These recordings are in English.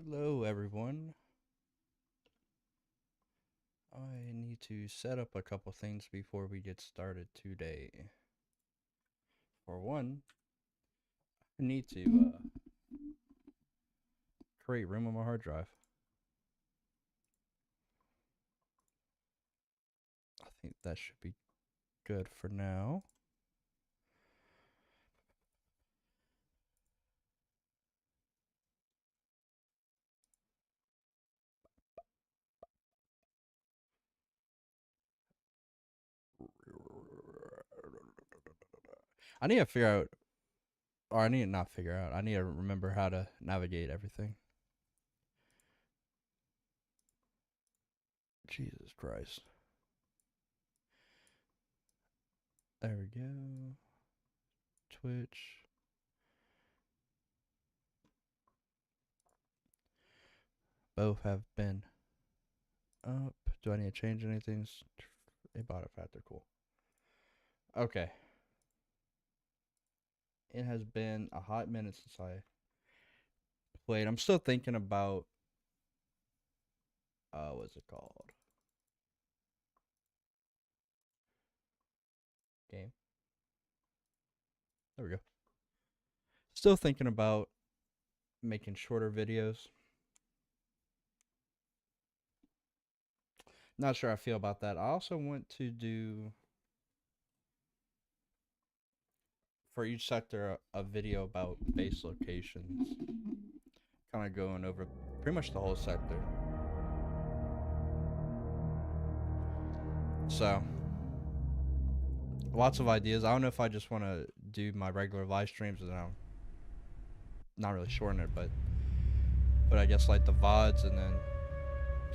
Hello, everyone. I need to set up a couple things before we get started today. For one, I need to create room on my hard drive. I think that should be good for now. I need to figure out, or I need to not figure out, I need to remember how to navigate everything. Jesus Christ. There we go. Twitch. Both have been up. Do I need to change anything? Abiotic Factor, cool. Okay. It has been a hot minute since I played. I'm still thinking about what's it called? Game. There we go. Still thinking about making shorter videos. Not sure how I feel about that. I also want to do for each sector a video about base locations. Kind of going over pretty much the whole sector. So, lots of ideas. I don't know if I just want to do my regular live streams and I'm not really shorten it, but I guess like the VODs and then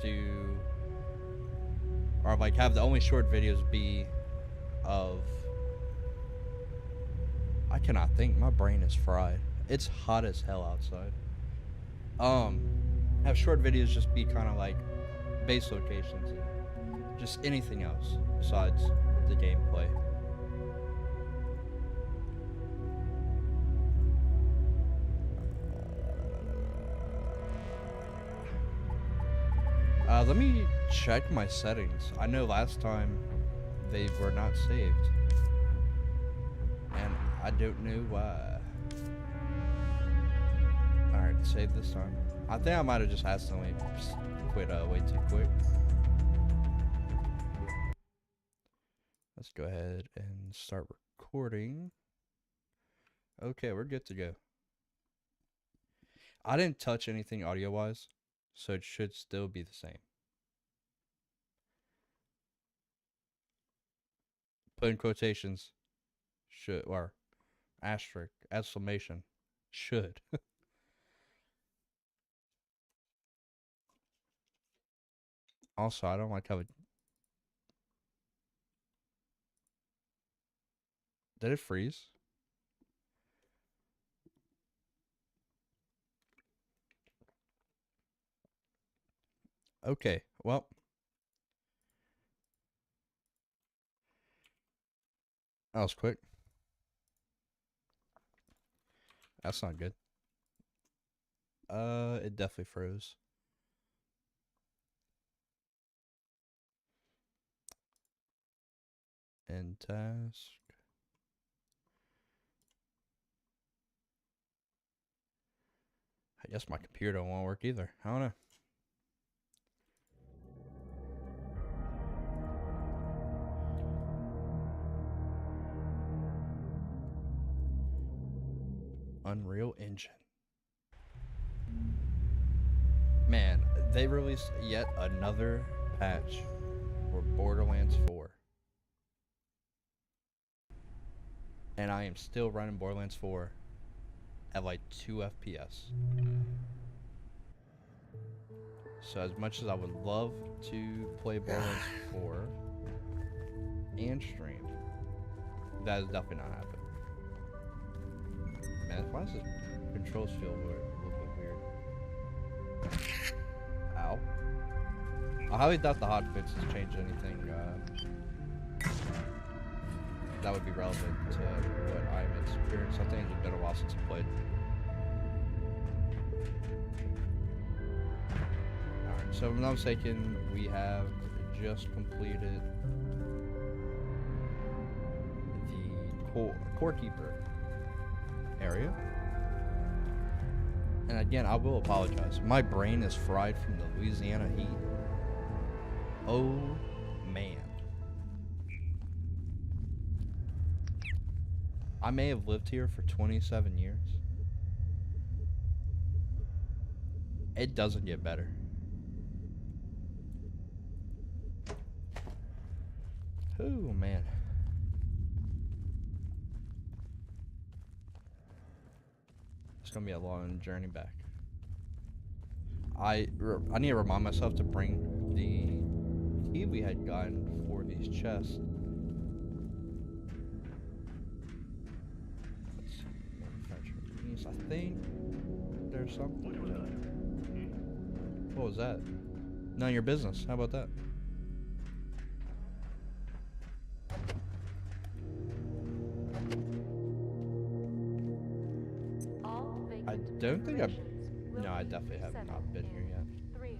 do, or like have the only short videos be of, I cannot think, my brain is fried. It's hot as hell outside. Have short videos just be kind of like base locations and just anything else besides the gameplay. Let me check my settings. I know last time they were not saved. And I don't know why. Alright, save this time. I think I might have just accidentally quit way too quick. Let's go ahead and start recording. Okay, we're good to go. I didn't touch anything audio-wise, so it should still be the same. Put in quotations, should, or asterisk, exclamation, should. Also, I don't like how it... Did it freeze? Okay, well. That was quick. That's not good. It definitely froze. End task. I guess my computer won't work either. I don't know. Unreal Engine. Man, they released yet another patch for Borderlands 4. And I am still running Borderlands 4 at like 2 FPS. So as much as I would love to play Borderlands 4 and stream, that is definitely not happening. Man, why does this controls feel a little bit weird? Ow. I highly doubt the hotfixes change anything that would be relevant to what I'm experiencing. I think it's been a while since I played. So if I'm not mistaken, we have just completed the core keeper area. And again, I will apologize. My brain is fried from the Louisiana heat. Oh man. I may have lived here for 27 years. It doesn't get better. Oh man. It's gonna be a long journey back. I need to remind myself to bring the key we had gotten for these chests. Let's see, manufacturing these. I think there's something. What was that? None of your business. How about that? I don't think I've... No, I definitely have not been here yet.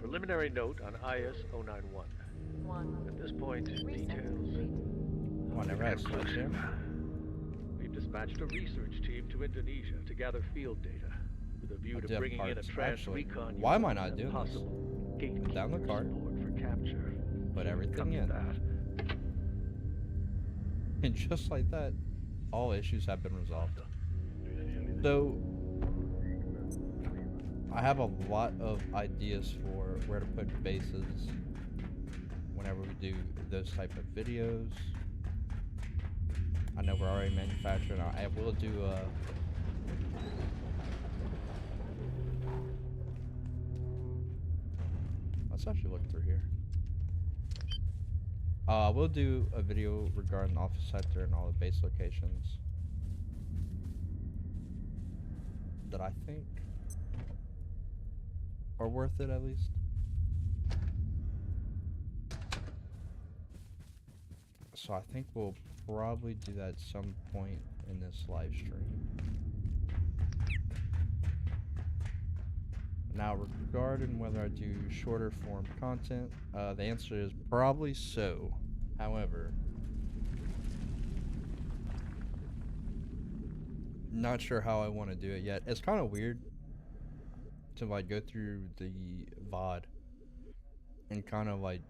Preliminary note on IS 091. At this point, details. Oh, I never had slugs here. We've dispatched a research team to Indonesia to gather field data with a view to bringing in a trans-recon. Why am I not doing this? Down the cart. For capture. Put everything in. And just like that, all issues have been resolved. So, I have a lot of ideas for where to put bases whenever we do those type of videos. I know we're already manufacturing. I will do let's actually look through here. We'll do a video regarding the office sector and all the base locations that I think are worth it, at least. So I think we'll probably do that at some point in this live stream. Now, regarding whether I do shorter form content, the answer is probably so. However, not sure how I want to do it yet. It's kind of weird to like go through the VOD and kind of like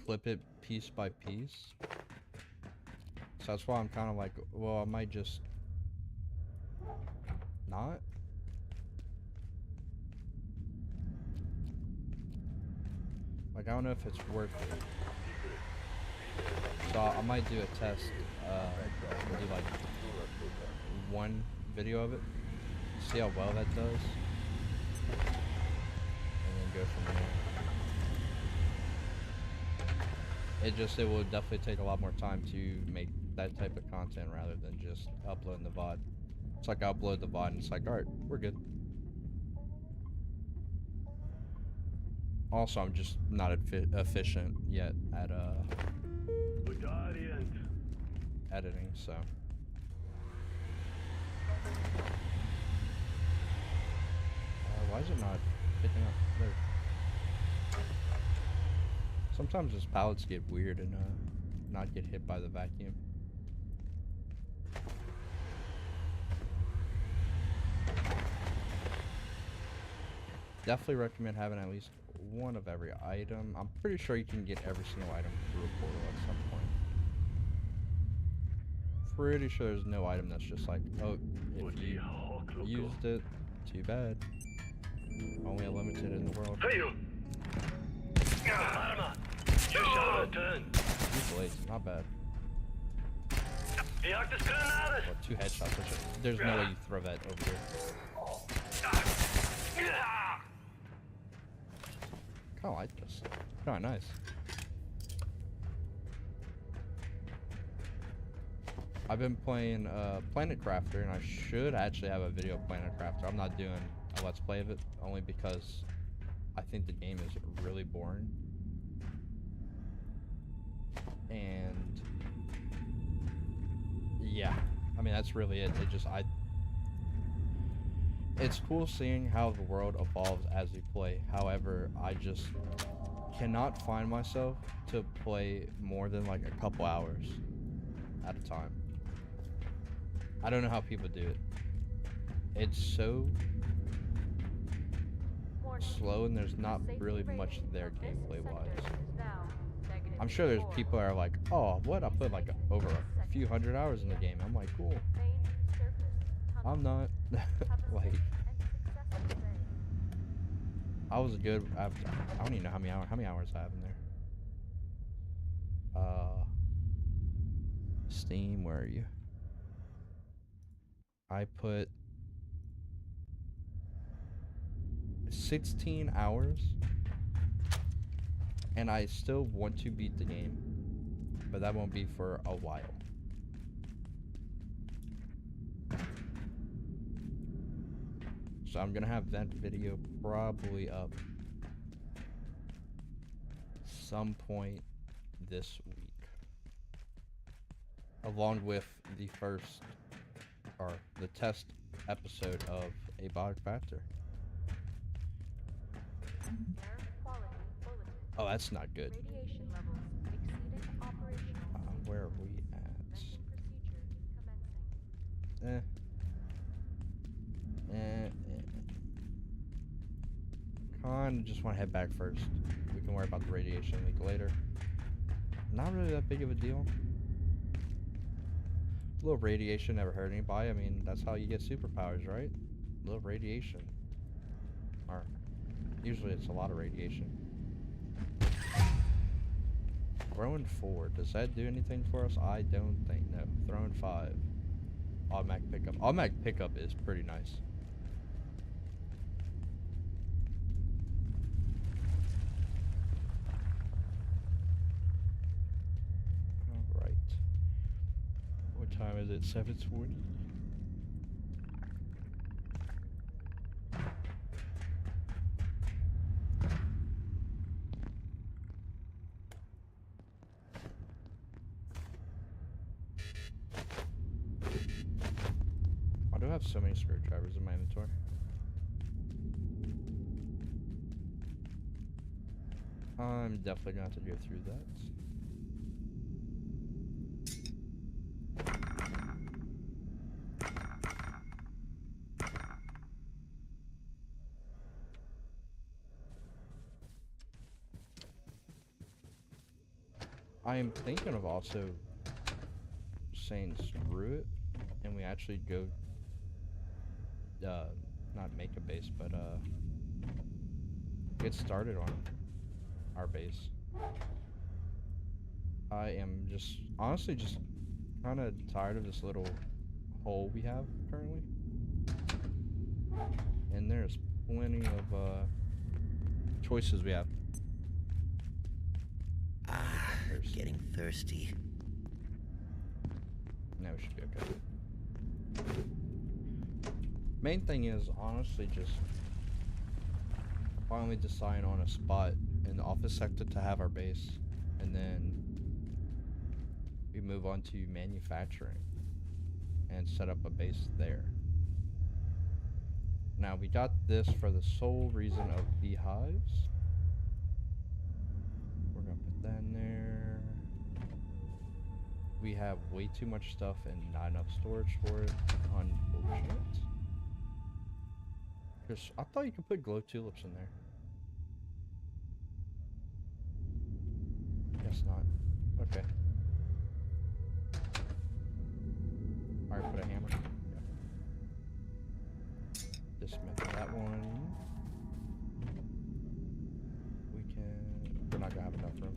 clip it piece by piece. So that's why I'm kind of like, well, I might just not. Like, I don't know if it's worth it. So I might do a test, do like one video of it, see how well that does, and then go from there. It will definitely take a lot more time to make that type of content rather than just uploading the VOD. It's like I upload the VOD and it's like, alright, we're good. Also, I'm just not efficient yet at editing, so. Why is it not picking up? There. Sometimes these pallets get weird and not get hit by the vacuum. Definitely recommend having at least one of every item. I'm pretty sure you can get every single item through a portal at some point. Pretty sure there's no item that's just like, oh, if you used it, too bad. Only a limited in the world. Two blades, not bad. Well, 2 headshots. There's no way you throw that over here. Kinda like this. Kinda nice. I've been playing Planet Crafter, and I should actually have a video of Planet Crafter. I'm not doing a let's play of it, only because I think the game is really boring. And yeah, I mean, that's really it. It's cool seeing how the world evolves as we play. However, I just cannot find myself to play more than like a couple hours at a time. I don't know how people do it. It's so slow and there's not really much there gameplay wise. I'm sure there's people that are like, oh, what? I put like over a few hundred hours in the game. I'm like, cool. I'm not. Like, I was good. I don't even know how many hours I have in there. Steam, where are you? I put 16 hours, and I still want to beat the game, but that won't be for a while. So I'm gonna have that video probably up some point this week, along with the first, or the test episode of Abiotic Factor. Oh, that's not good. Where are we at? Kinda just want to head back first. We can worry about the radiation leak later. Not really that big of a deal. A little radiation never hurt anybody. I mean, that's how you get superpowers, right? A little radiation. Or, usually it's a lot of radiation. Throwing 4. Does that do anything for us? I don't think. No. Throwing 5. Automatic pickup. Automatic pickup is pretty nice. Alright. What time is it? 7:20? I do have so many screwdrivers in my inventory. I'm definitely gonna have to go through that. I am thinking of also saying screw it, and we actually go, not make a base, but get started on our base. I am just, honestly, just kind of tired of this little hole we have currently. And there's plenty of choices we have. Getting thirsty. No, we should be okay. Main thing is honestly just finally deciding on a spot in the office sector to have our base, and then we move on to manufacturing and set up a base there. Now we got this for the sole reason of beehives. We're gonna put that in there. We have way too much stuff and not enough storage for it. Unfortunate. Because I thought you could put glow tulips in there. Guess not. Okay. Alright, put a hammer. Yep. Dismantle that one. We can... We're not gonna have enough room.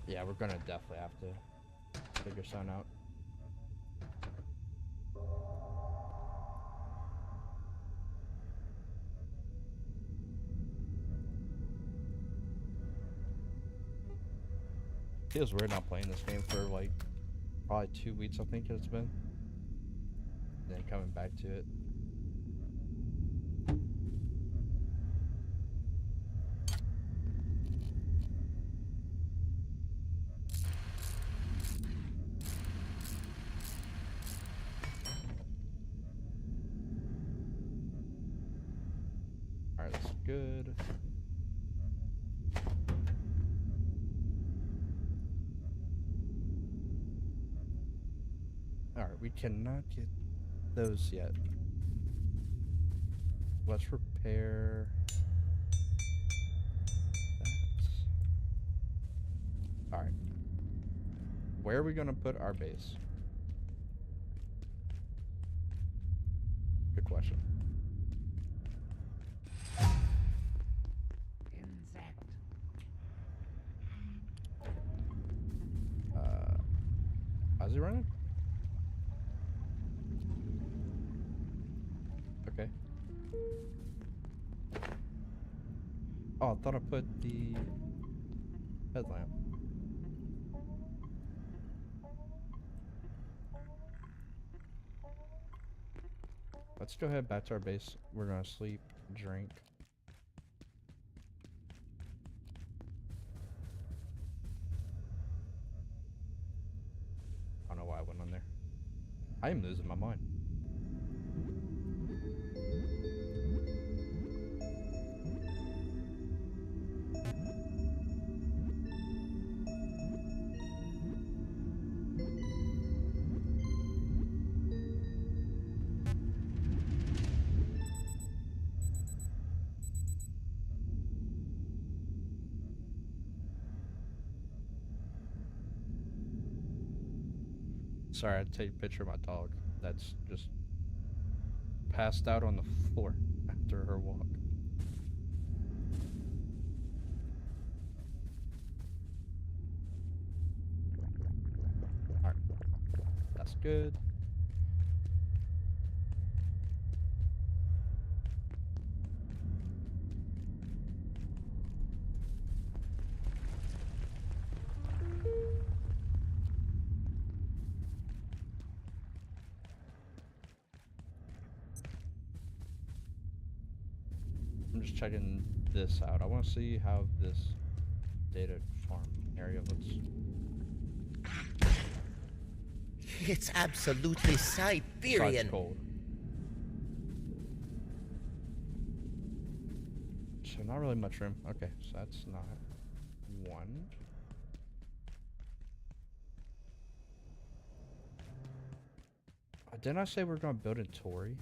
Yeah, we're gonna definitely have to figure something out. Feels weird not playing this game for like probably 2 weeks, I think it's been. Then coming back to it. good. Alright, we cannot get those yet. Let's repair that. Alright. Where are we gonna put our base? Good question. How's he running? Okay. Oh, I thought I put the headlamp. Let's go ahead back to our base. We're gonna sleep, drink. I don't know why I went on there. I am losing my mind. Sorry, I had to take a picture of my dog. That's just passed out on the floor after her walk. Alright. That's good. I'm just checking this out. I want to see how this data farm area looks. It's absolutely Siberian. Besides cold. So not really much room. Okay, so that's not one. Didn't I say we're gonna build in Tory?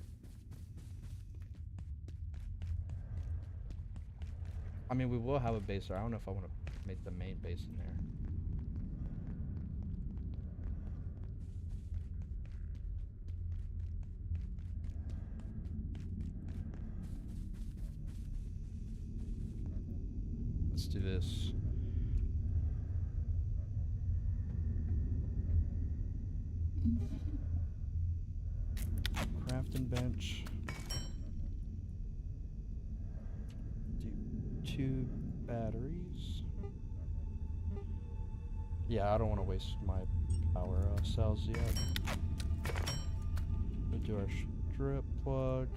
I mean, we will have a base there. I don't know if I want to make the main base in there. Let's do this. Crafting bench. Do 2 batteries. Yeah, I don't want to waste my power cells yet. We'll do our strip plug.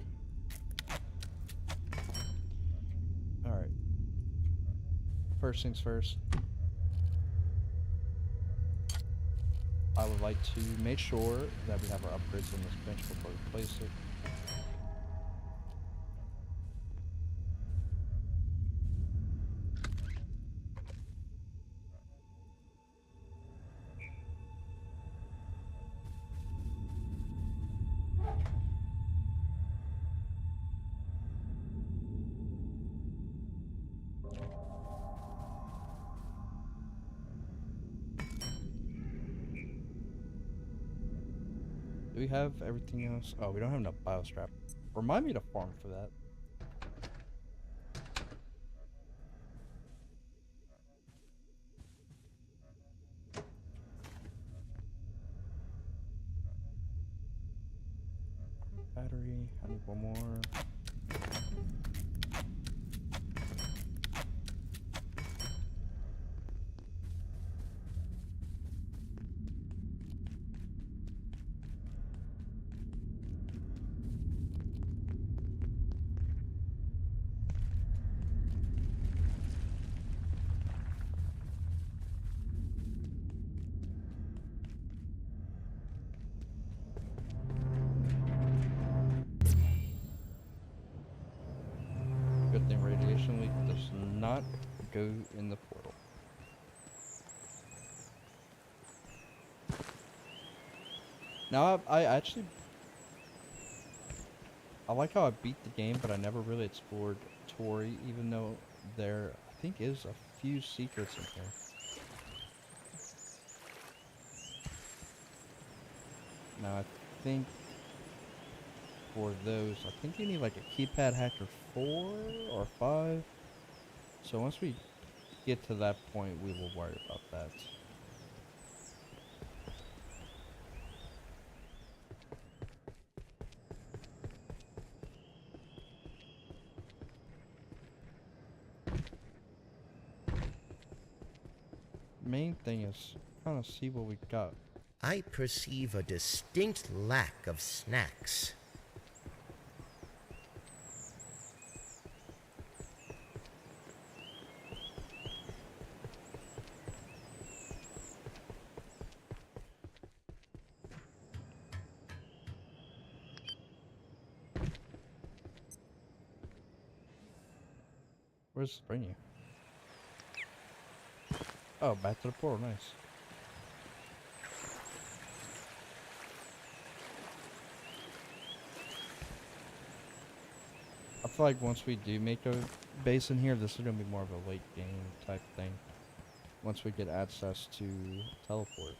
Alright. First things first. I would like to make sure that we have our upgrades on this bench before we place it. Do we have everything else? Oh, we don't have enough bioscrap. Remind me to farm for that. Battery, I need one more. go in the portal. Now, I actually... I like how I beat the game, but I never really explored Tori, even though there, I think, is a few secrets in here. Now, I think for those, I think you need like a keypad hacker 4 or 5. So once we get to that point, we will worry about that. Main thing is kind of see what we got. I perceive a distinct lack of snacks. Where's this bring you? Oh, back to the portal, nice. I feel like once we do make a base in here, this is going to be more of a late game type thing. Once we get access to teleport.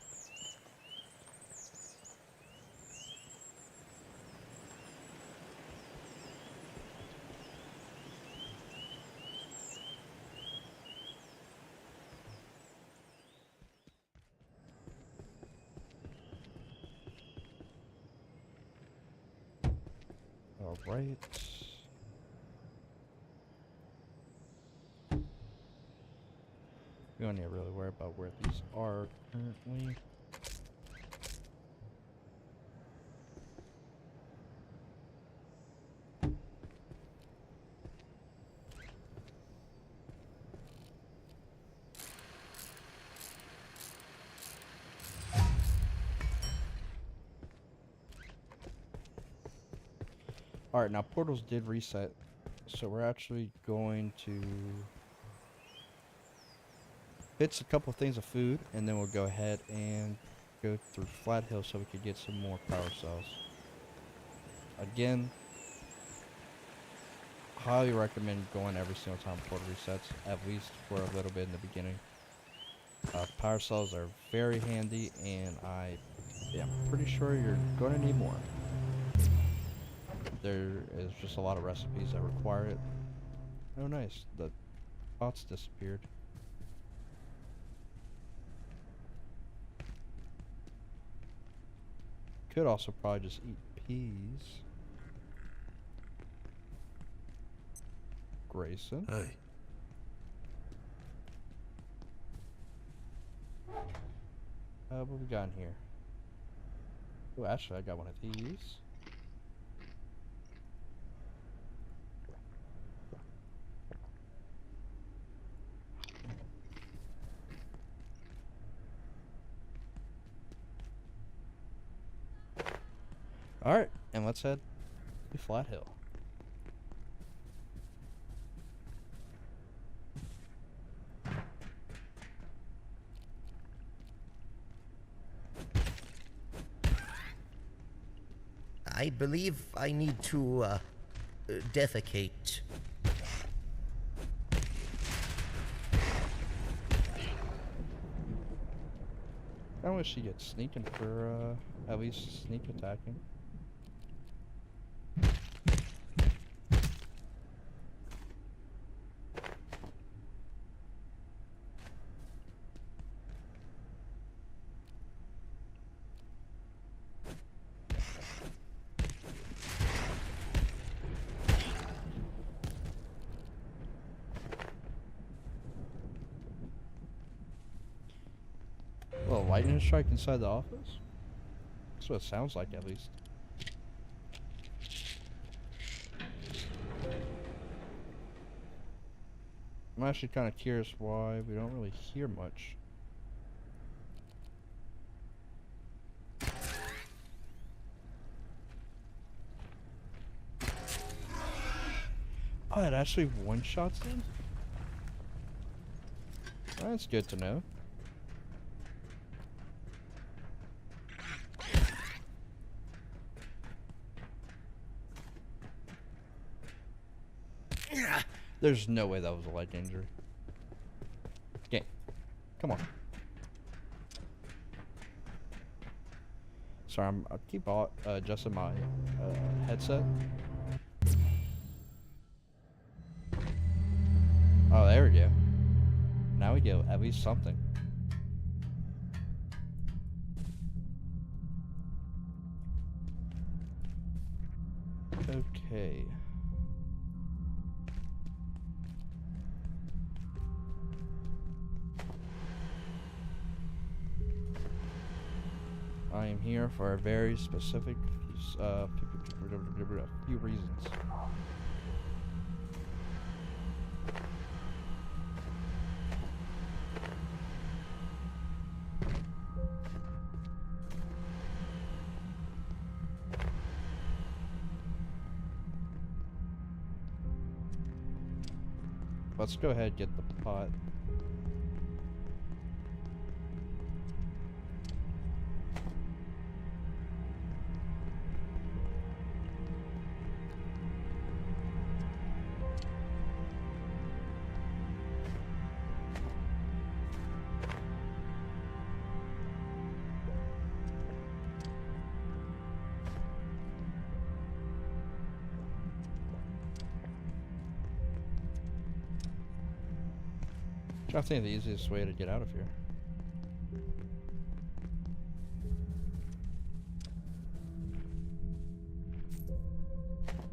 Alright. We don't need to really worry about where these are currently. Alright, now portals did reset, so we're actually going to fix a couple things of food, and then we'll go ahead and go through Flat Hill so we could get some more power cells. Again, highly recommend going every single time portal resets, at least for a little bit in the beginning. Power cells are very handy, and I'm pretty sure you're going to need more. There is just a lot of recipes that require it. Oh nice, the pots disappeared. Could also probably just eat peas. Grayson. Hey. What we got in here? Oh, actually, I got one of these. Alright, and let's head to Flat Hill. I believe I need to, defecate. I wish she gets sneaking for, at least sneak attacking. Well, lightning strike inside the office? That's what it sounds like, at least. I'm actually kind of curious why we don't really hear much. Oh, it actually one-shots them? That's good to know. There's no way that was a leg injury. Game. Come on. Sorry, I keep adjusting my headset. Oh, there we go. Now we get at least something. Okay. I am here for a very specific few reasons. Let's go ahead and get the pot. I think the easiest way to get out of here.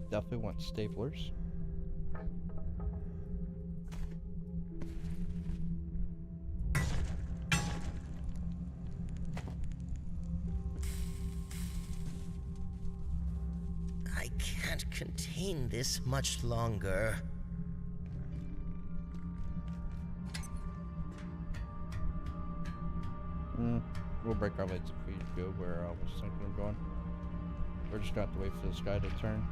Definitely want staplers. I can't contain this much longer. We'll break our legs if we go where I was thinking of going. We're just gonna have to wait for this guy to turn.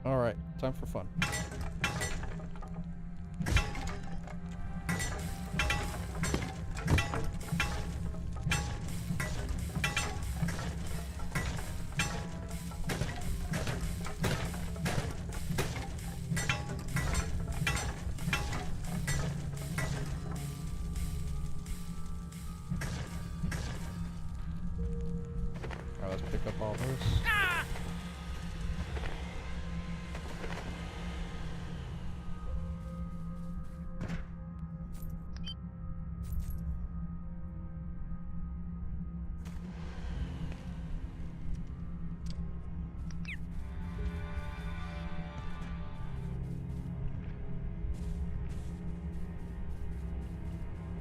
Alright, time for fun. Alright, let's pick up all this.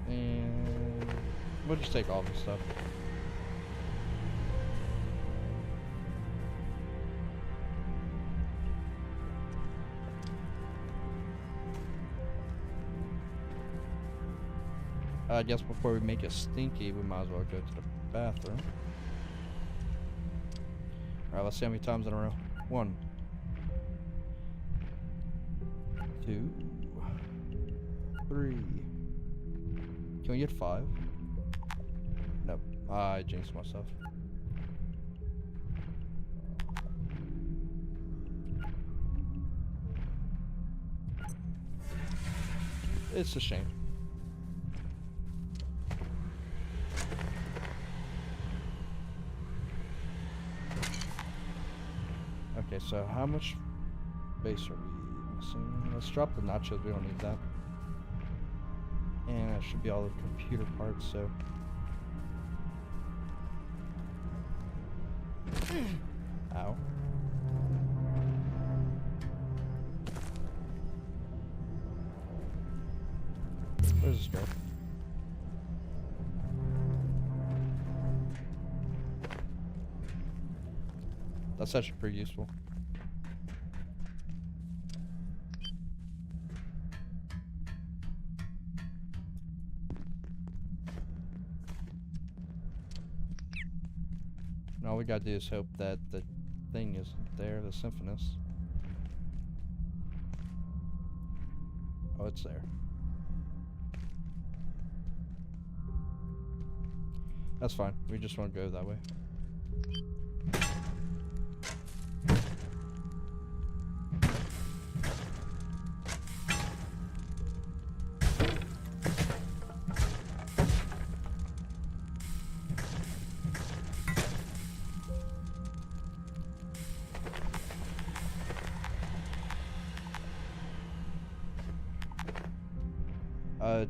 And we'll just take all this stuff. I guess before we make it stinky, we might as well go to the bathroom. Alright, let's see how many times in a row. 1, 2, 3. Can we get 5? Nope. I jinxed myself. It's a shame. Okay, so how much base are we missing? Let's drop the nachos, we don't need that. And that should be all the computer parts, so. Ow. Where's this go? That's actually pretty useful. And all we gotta do is hope that the thing isn't there, the Symphonus. Oh, it's there. That's fine. We just want to go that way.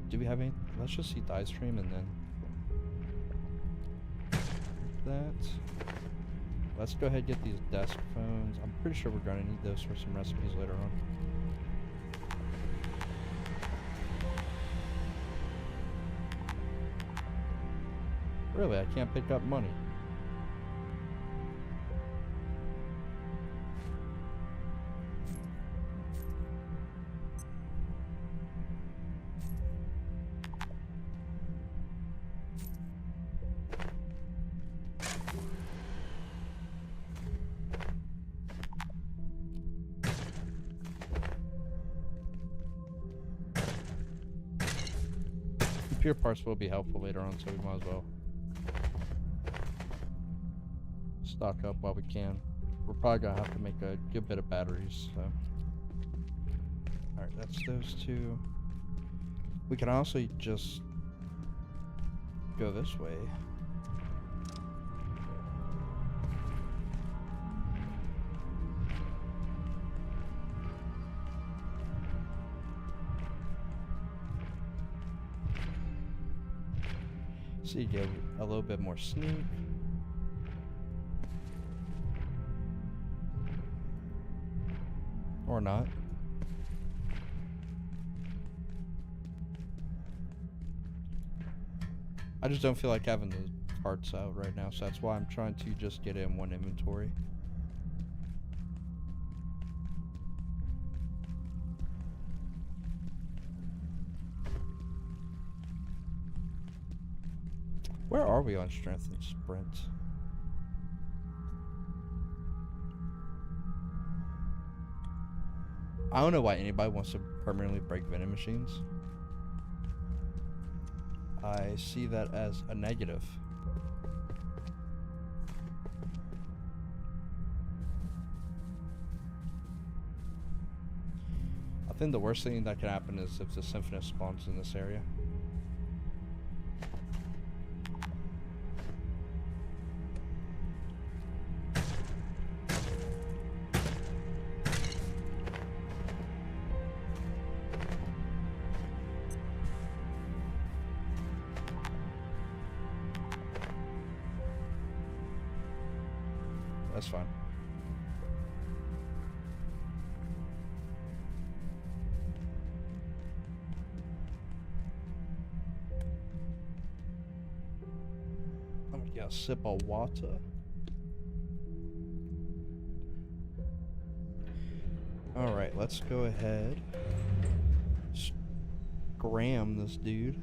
Do we have any? Let's just see the ice cream and then that. Let's go ahead and get these desk phones. I'm pretty sure we're gonna need those for some recipes later on. Really, I can't pick up money. Computer parts will be helpful later on, so we might as well stock up while we can. We're probably gonna have to make a good bit of batteries, so. Alright, that's those two. We can also just go this way. So you get a little bit more sneak. Or not. I just don't feel like having the parts out right now, so that's why I'm trying to just get in one inventory. Where are we on strength and sprint? I don't know why anybody wants to permanently break vending machines. I see that as a negative. I think the worst thing that can happen is if the Symphonus spawns in this area. That's fine. I'm gonna get a sip of water. Alright, let's go ahead. Scram this dude.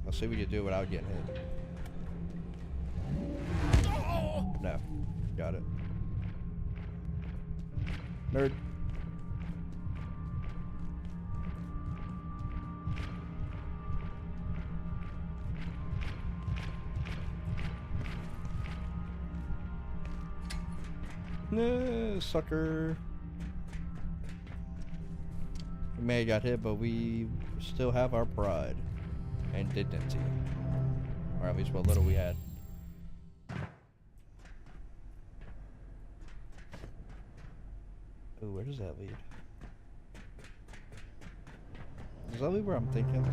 Let's see if we can do it without getting hit. No. Got it. Nerd. No, sucker. We may have got hit, but we still have our pride and dignity. Or at least what little we had. Ooh, where does that lead? Does that lead where I'm thinking?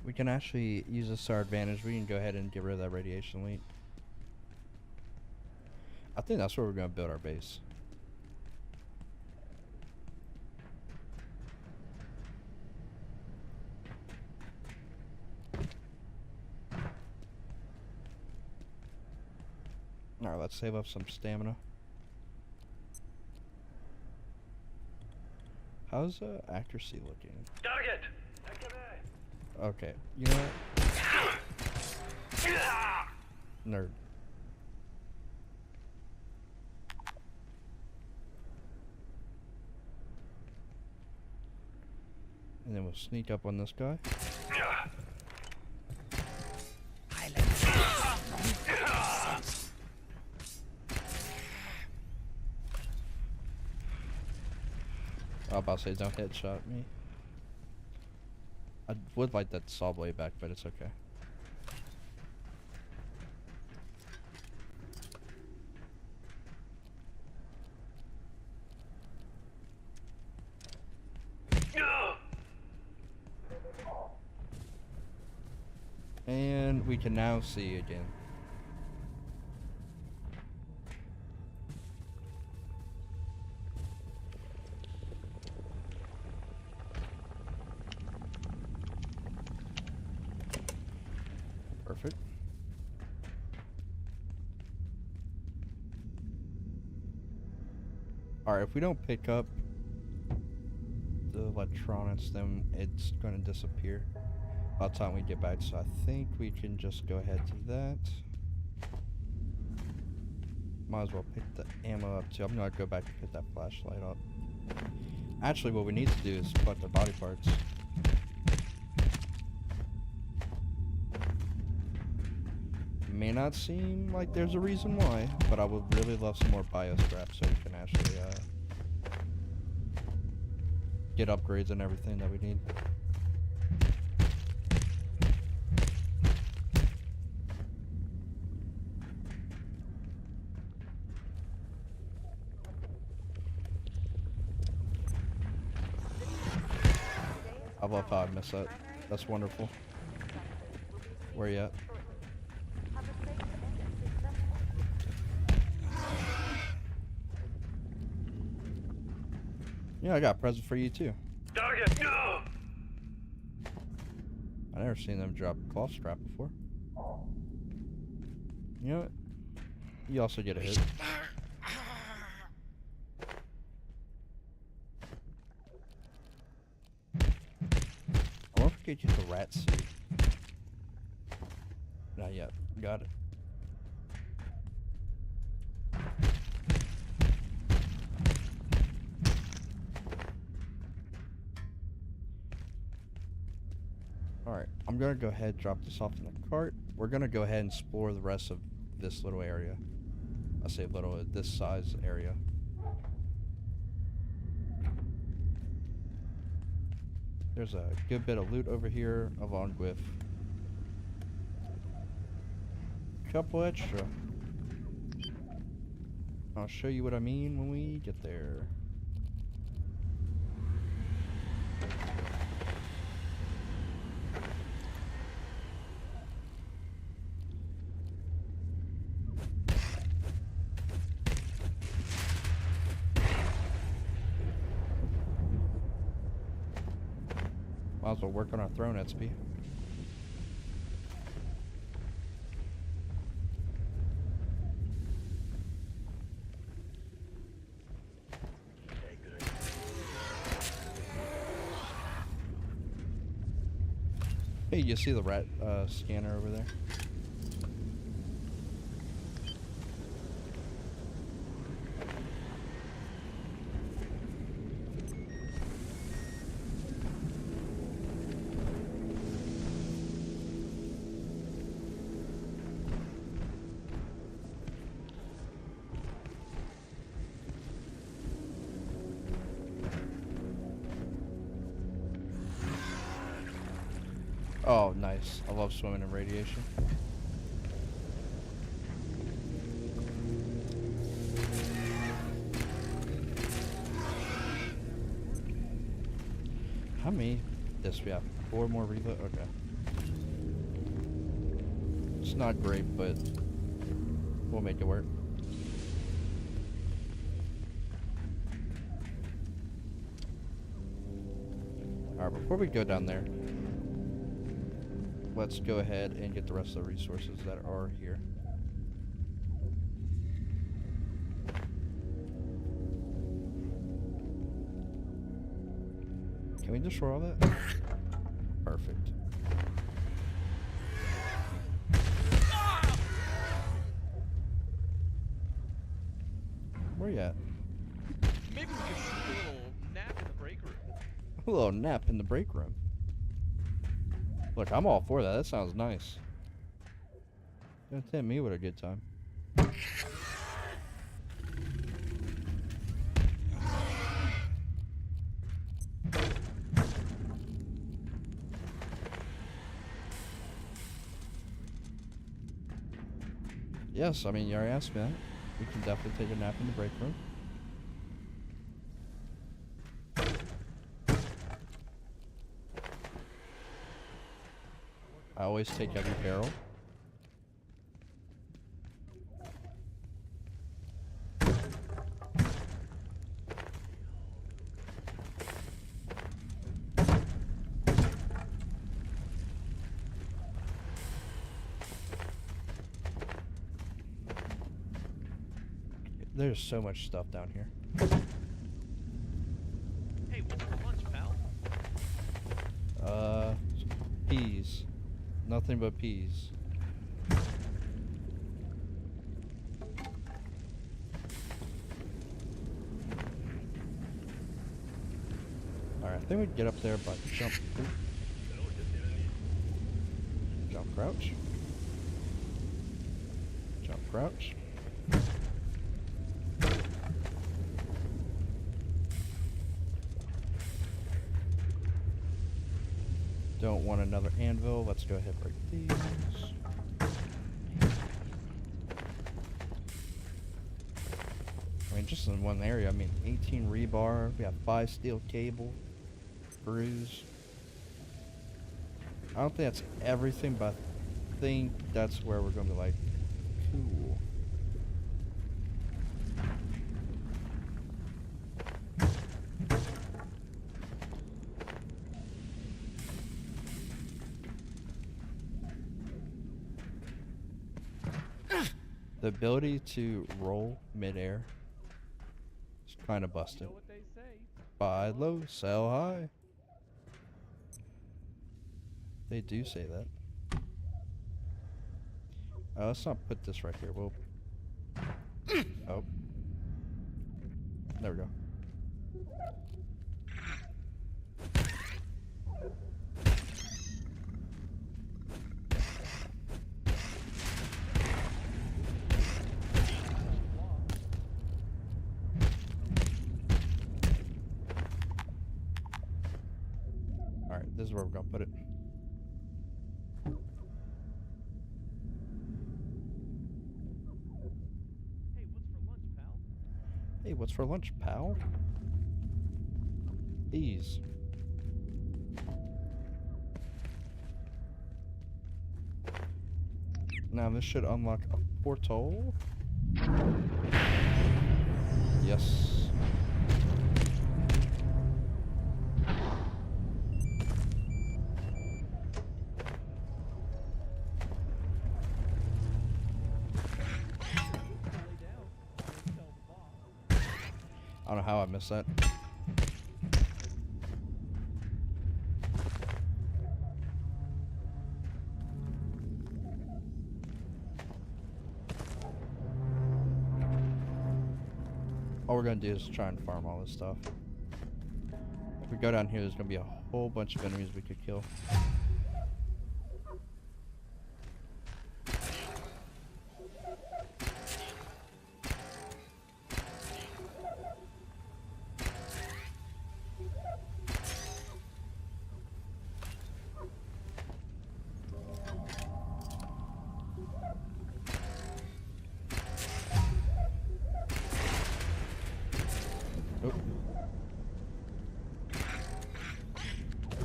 We can actually use this to our advantage. We can go ahead and get rid of that radiation leak. I think that's where we're going to build our base. Alright, let's save up some stamina. How's accuracy looking? Target! Okay, you know what? Nerd. And then we'll sneak up on this guy. I was about to say don't headshot me. I would like that saw blade back, but it's okay. And we can now see again. Perfect. Alright, if we don't pick up the electronics, then it's going to disappear by the time we get back. So I think we can just go ahead to that. Might as well pick the ammo up too. I'm going to go back and pick that flashlight up. Actually, what we need to do is collect the body parts. May not seem like there's a reason why, but I would really love some more bio scrap so we can actually get upgrades and everything that we need. I love how I miss that. That's wonderful. Where you at? Yeah, I got a present for you too. Target! No! I never seen them drop a cloth strap before. You know what? You also get a hit. I wonder if we could get the rat suit. Not yet. Got it. Alright, I'm gonna go ahead and drop this off in the cart. We're gonna go ahead and explore the rest of this little area. I say little, this size area. There's a good bit of loot over here, along with a couple extra. I'll show you what I mean when we get there. Might as well work on our throne XP. Hey, you see the rat scanner over there? Oh, nice. I love swimming in radiation. How many? This we have 4 more reload. Okay. It's not great, but we'll make it work. Alright, before we go down there, let's go ahead and get the rest of the resources that are here. Can we destroy all that? Perfect. Where you at? Maybe we could sneak a little nap in the break room. A little nap in the break room. Look, I'm all for that. That sounds nice. Gonna tempt me with a good time. Yes, I mean, you already asked me that. We can definitely take a nap in the break room. I always take every barrel. There's so much stuff down here. Hey, what's for lunch, pal? Peas. Nothing but peas. Alright, I think we can get up there by jump. Oop. Jump crouch. Jump crouch. Don't want another anvil. Let's go ahead and break these. I mean, just in one area, I mean, 18 rebar. We have 5 steel cable. Bruise. I don't think that's everything, but I think that's where we're going to be like, cool. The ability to roll midair is kind of busted. You know what they say. Buy low, sell high. They do say that. Let's not put this right here. We'll. Oh. There we go. Alright, this is where we're gonna put it. Hey, what's for lunch, pal? Hey, what's for lunch, pal? Ease. Now this should unlock a portal. Yes. I don't know how I missed that. All we're gonna do is try and farm all this stuff. If we go down here, there's gonna be a whole bunch of enemies we could kill.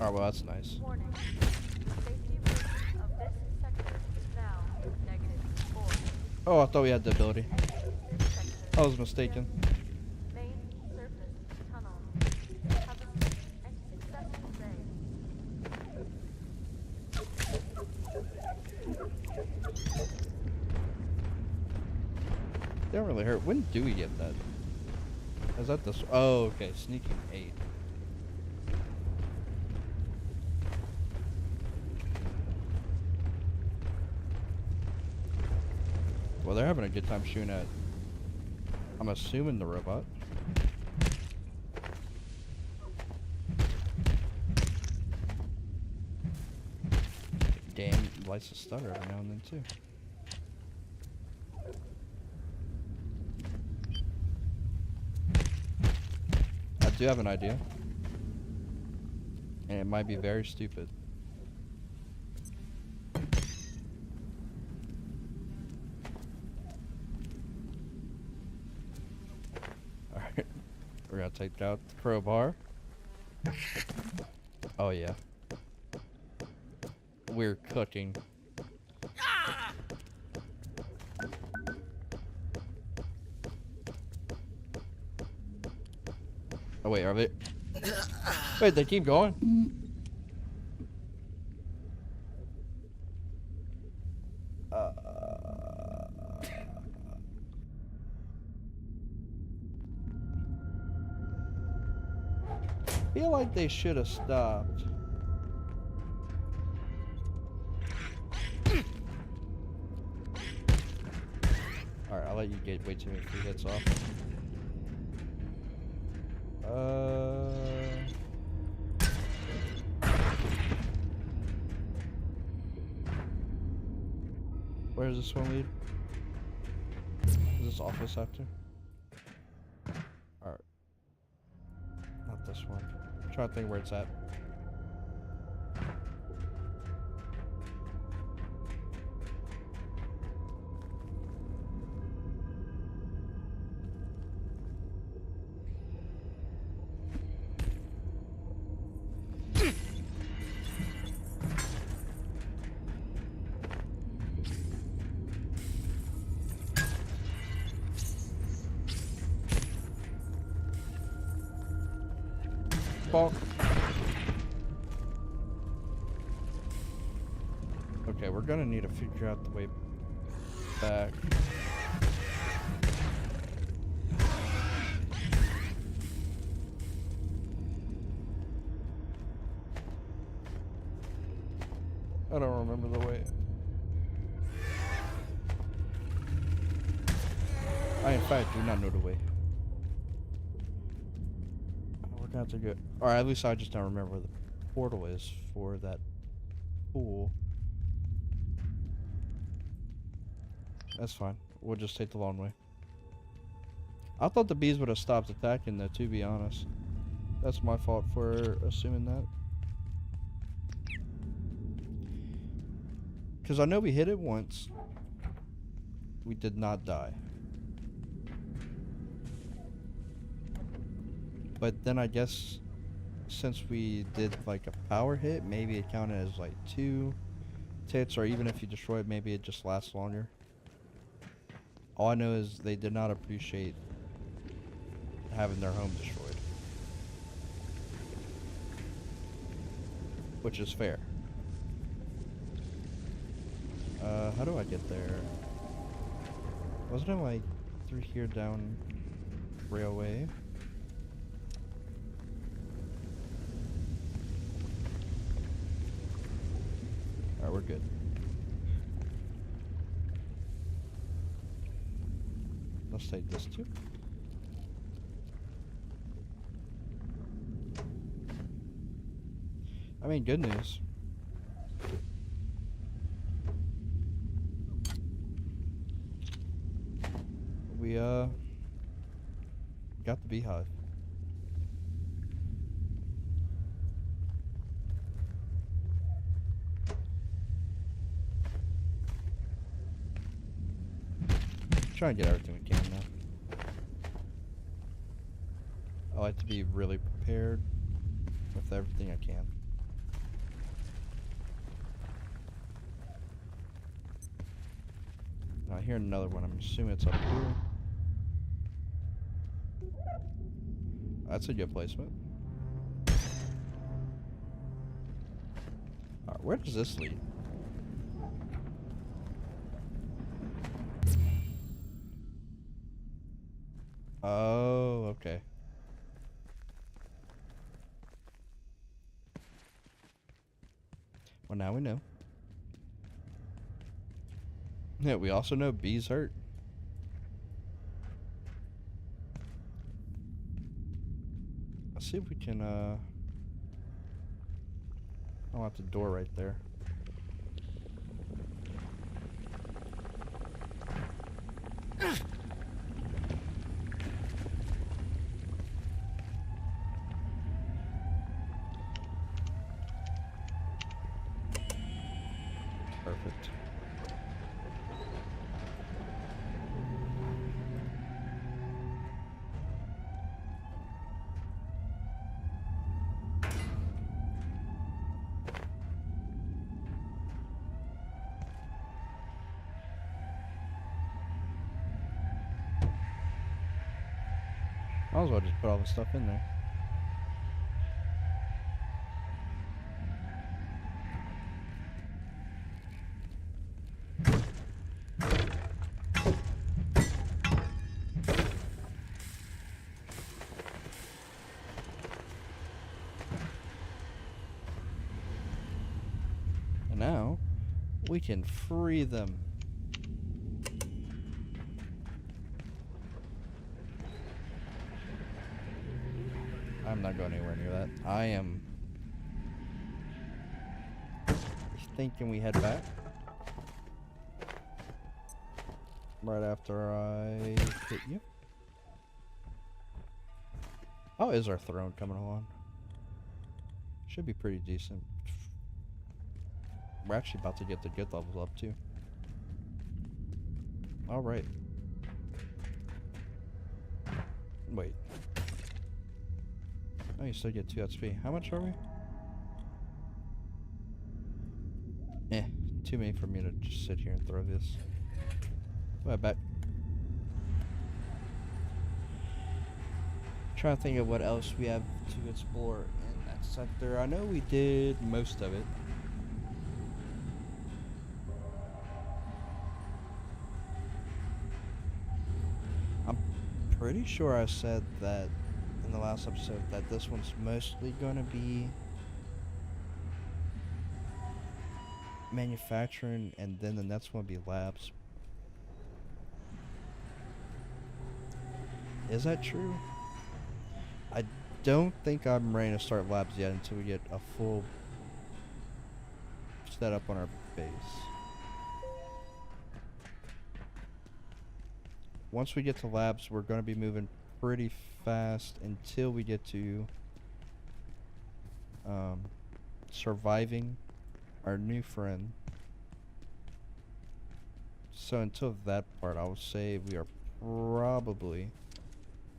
Oh, well, that's nice. Warning. Safety rating of this sector is now -4. Oh, I thought we had the ability. Exit this sector. I was mistaken. Main surface tunnel. Have a safe and successful day. They don't really hurt. When do we get that? Is that this? Oh, okay. Sneaking 8. Well, they're having a good time shooting at, I'm assuming, the robot. Damn, lights to stutter every now and then too. I do have an idea, and it might be very stupid. Alright, we're gonna take out the crowbar. Oh yeah. We're cooking. Oh wait, are they? Wait, they keep going? I feel like they should have stopped. Alright, I'll let you get wait till he gets off. Where does this one lead? Is this office after? Alright. Not this one. I'm trying to think where it's at. Bonk. Okay, we're gonna need to figure out the way back. I don't remember the way. I in fact do not know the way. We're gonna have to go. Or at least I just don't remember where the portal is for that pool. That's fine. We'll just take the long way. I thought the bees would have stopped attacking though, to be honest. That's my fault for assuming that. Because I know we hit it once. We did not die. But then I guess since we did like a power hit, maybe it counted as like 2 hits, or even if you destroy it, maybe it just lasts longer. All I know is they did not appreciate having their home destroyed. Which is fair. How do I get there? Wasn't it like through here down railway? Alright, we're good. Let's take this too. I mean, good news. We, got the beehive. Try and get everything we can now. I like to be really prepared with everything I can. I hear another one. I'm assuming it's up here. That's a good placement. Alright, where does this lead? Oh, okay. Well, now we know. Yeah, we also know bees hurt. see if we can, I'll have the door right there. Perfect. Might as well just put all the stuff in there. And now we can free them. I'm not going anywhere near that. I am thinking we head back. Right after I hit you. How is our throne coming along? Should be pretty decent. We're actually about to get the good levels up too. Alright. Wait. Oh, you still get 2 XP. How much are we? Too many for me to just sit here and throw this. Well, back. Trying to think of what else we have to explore in that sector. I know we did most of it. I'm pretty sure I said that in the last episode that this one's mostly gonna be manufacturing, and then the next one will be labs. Is that true? I don't think I'm ready to start labs yet until we get a full setup on our base. Once we get to labs, we're going to be moving pretty fast until we get to surviving our new friend. So until that part, I would say we are probably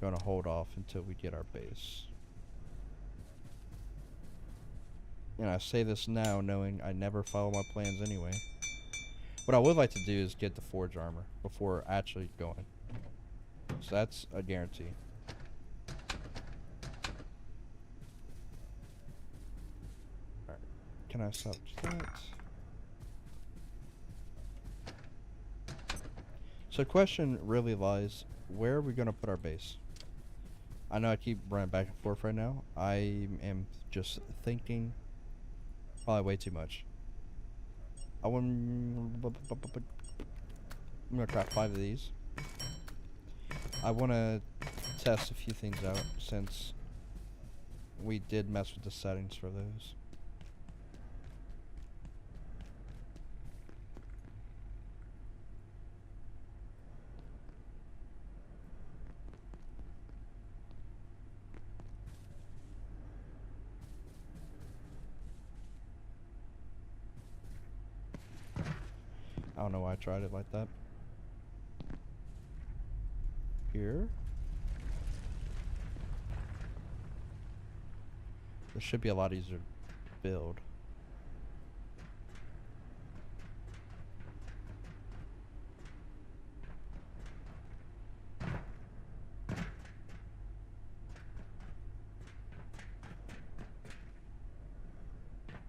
going to hold off until we get our base. And I say this now knowing I never follow my plans anyway. What I would like to do is get the forge armor before actually going. So that's a guarantee. Alright. Can I stop that? So the question really lies, where are we going to put our base? I know I keep running back and forth right now. I am just thinking probably way too much. I'm going to craft 5 of these. I want to test a few things out since we did mess with the settings for those. I don't know why I tried it like that. Here. This should be a lot easier to build.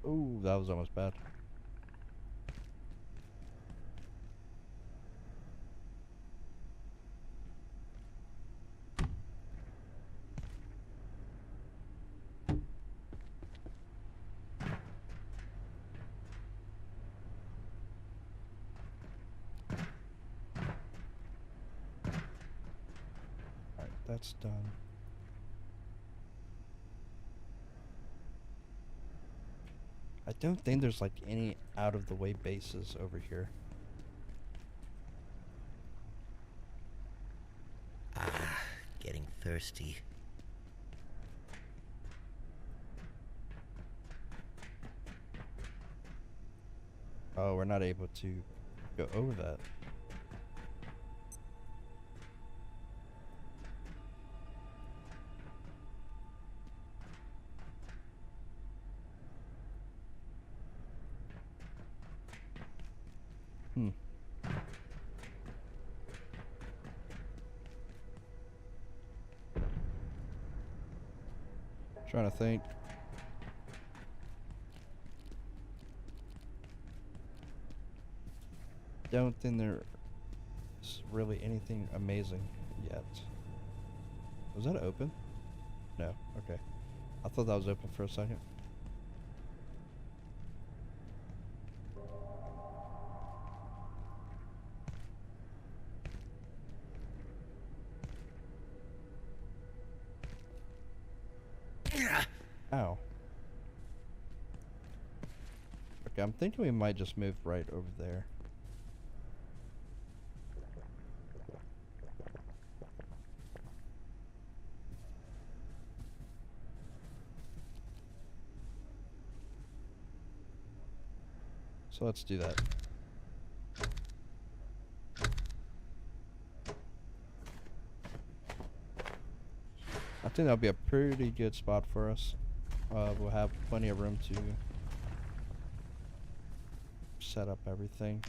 Ooh, that was almost bad. Alright, that's done. I don't think there's like any out of the way bases over here. Ah, getting thirsty. Oh, we're not able to go over that. Hmm. Trying to think. Don't think there's really anything amazing yet. Was that open? No. Okay. I thought that was open for a second. Ow. Okay, I'm thinking we might just move right over there. So let's do that. I think that'll be a pretty good spot for us. We'll have plenty of room to set up everything.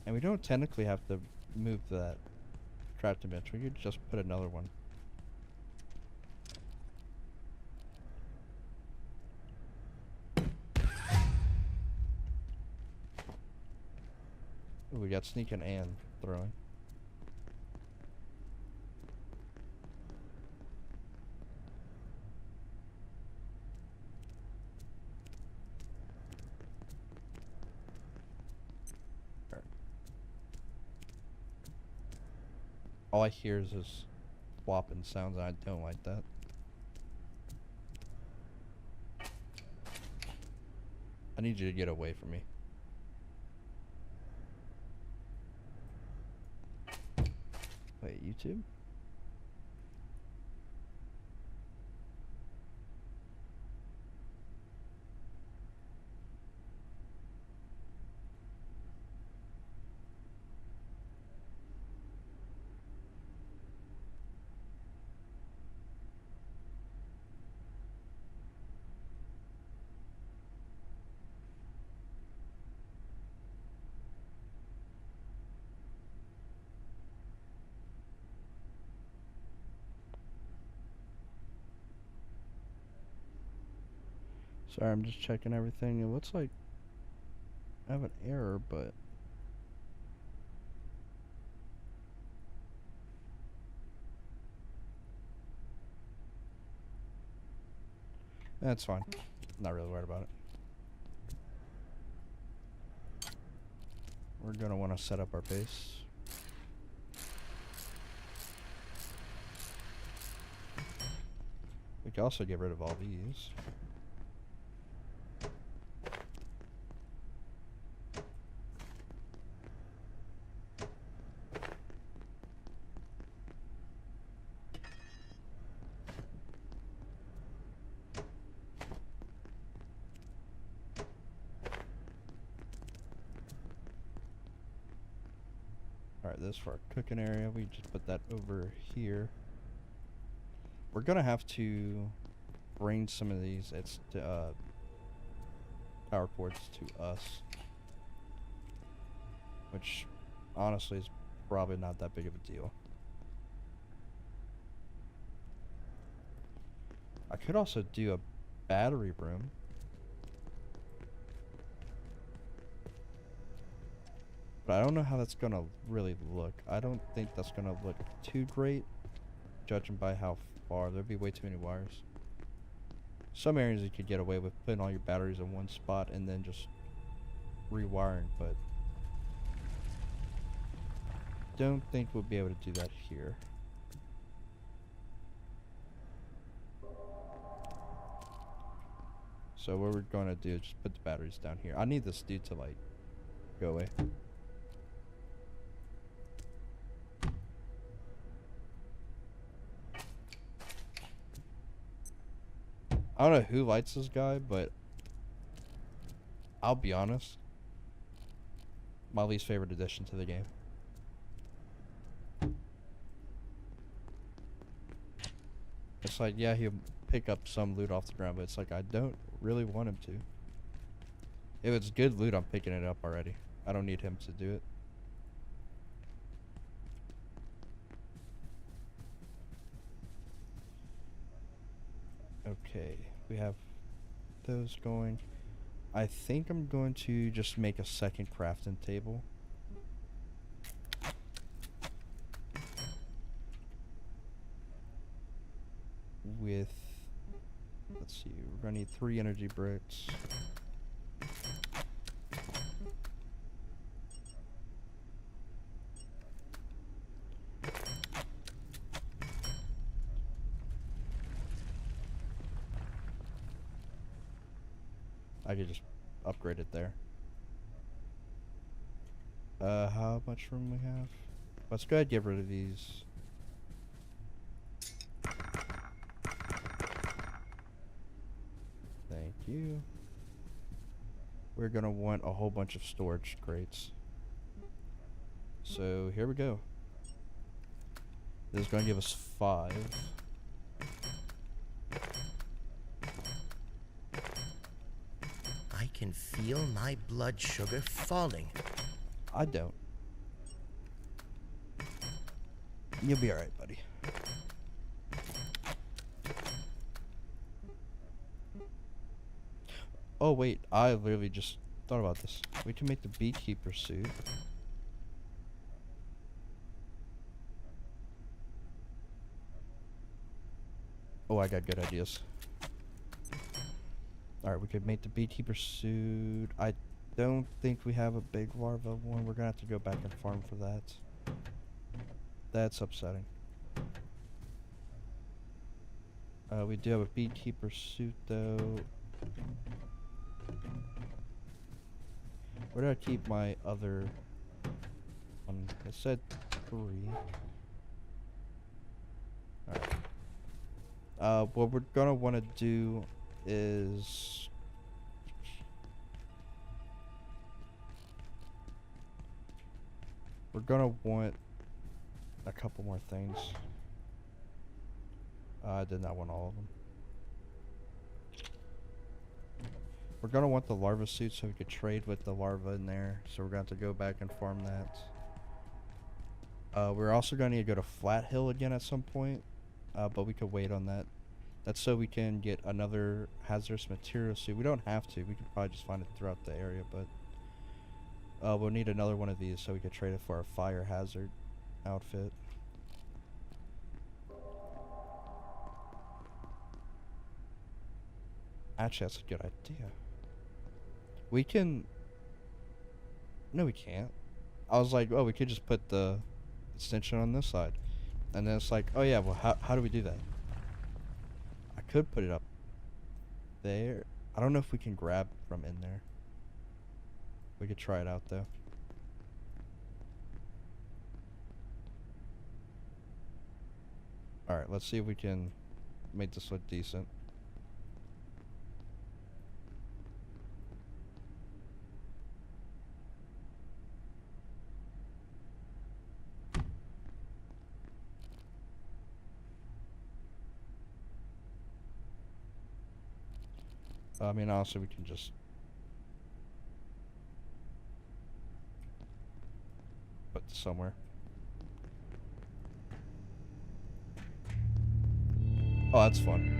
And we don't technically have to move that crafting bench. We could just put another one. Ooh, we got sneaking and throwing. All I hear is this flopping sounds, and I don't like that. I need you to get away from me. Wait, YouTube? Sorry, I'm just checking everything. It looks like I have an error, but that's fine. Not really worried about it. We're gonna want to set up our base. We can also get rid of all these. Alright, this for our cooking area. We just put that over here. We're gonna have to bring some of these power cords to us, which honestly is probably not that big of a deal. I could also do a battery room. But I don't know how that's gonna really look. I don't think that's gonna look too great, judging by how far. There'd be way too many wires. Some areas you could get away with putting all your batteries in one spot and then just rewiring, but don't think we'll be able to do that here. So what we're going to do is just put the batteries down here. I need this dude to, like, go away. I don't know who lights this guy, but I'll be honest. My least favorite addition to the game. It's like, yeah, he'll pick up some loot off the ground, but it's like, I don't really want him to. If it's good loot, I'm picking it up already. I don't need him to do it. Okay, we have those going. I think I'm going to just make a second crafting table. With, let's see, we're gonna need 3 energy bricks. I could just upgrade it there. How much room we have? Let's go ahead and get rid of these. Thank you. We're gonna want a whole bunch of storage crates. So here we go. This is gonna give us 5. I can feel my blood sugar falling. I don't. You'll be alright, buddy. Oh wait, I literally just thought about this. We can make the beekeeper suit. Oh, I got good ideas. Alright, we could make the beekeeper suit. I don't think we have a big larva one. We're gonna have to go back and farm for that. That's upsetting. We do have a beekeeper suit though. Where did I keep my other one? I said 3. Alright. What we're gonna want to do is we're gonna want a couple more things. I did not want all of them. We're gonna want the larva suit so we could trade with the larva in there. So we're gonna have to go back and farm that. We're also gonna need to go to Flat Hill again at some point, but we could wait on that. That's so we can get another hazardous material suit. We don't have to. We could probably just find it throughout the area, but we'll need another one of these so we could trade it for our fire hazard outfit. Actually, that's a good idea. We can... No, we can't. I was like, oh, we could just put the extension on this side. And then it's like, oh yeah, well, how do we do that? I could put it up there. I don't know if we can grab from in there. We could try it out, though. Alright, let's see if we can make this look decent. I mean, honestly, we can just put this somewhere. Oh, that's fun.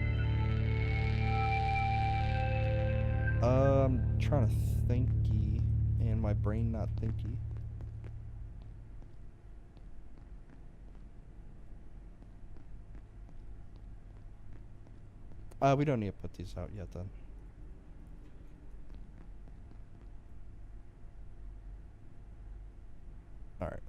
I'm trying to thinky, and my brain not thinky. We don't need to put these out yet then. Alright.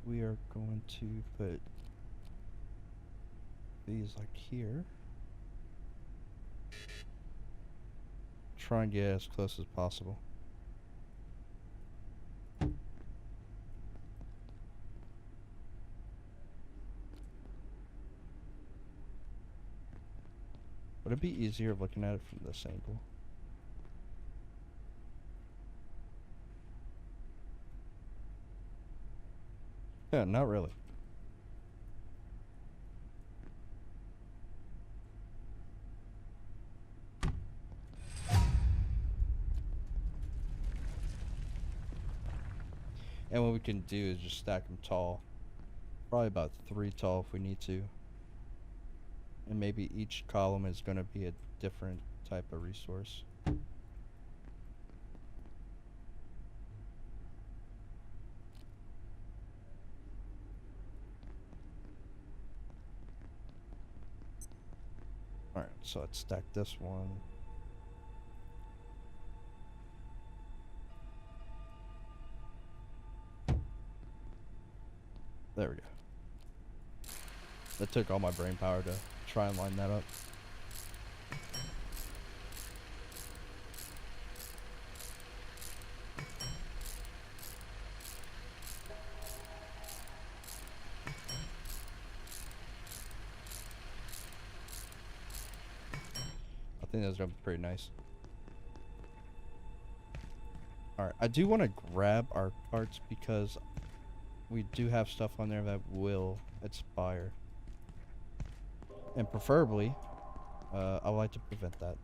we are going to put these like here. Try and get as close as possible. Would it be easier looking at it from this angle? Yeah, not really. And what we can do is just stack them tall. Probably about 3 tall if we need to. And maybe each column is going to be a different type of resource. Alright, so let's stack this one. There we go. That took all my brain power to try and line that up. I think that's gonna be pretty nice. Alright, I do want to grab our carts because we do have stuff on there that will expire. And preferably, I would like to prevent that.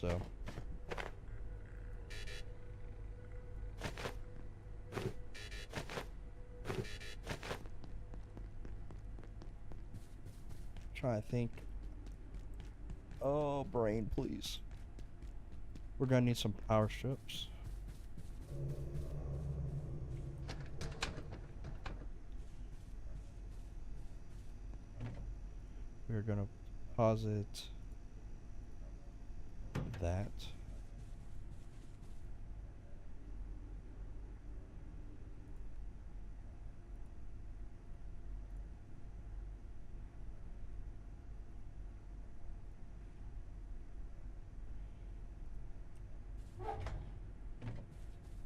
So. Try to think. Oh, brain, please. We're gonna need some power strips. We're gonna posit that.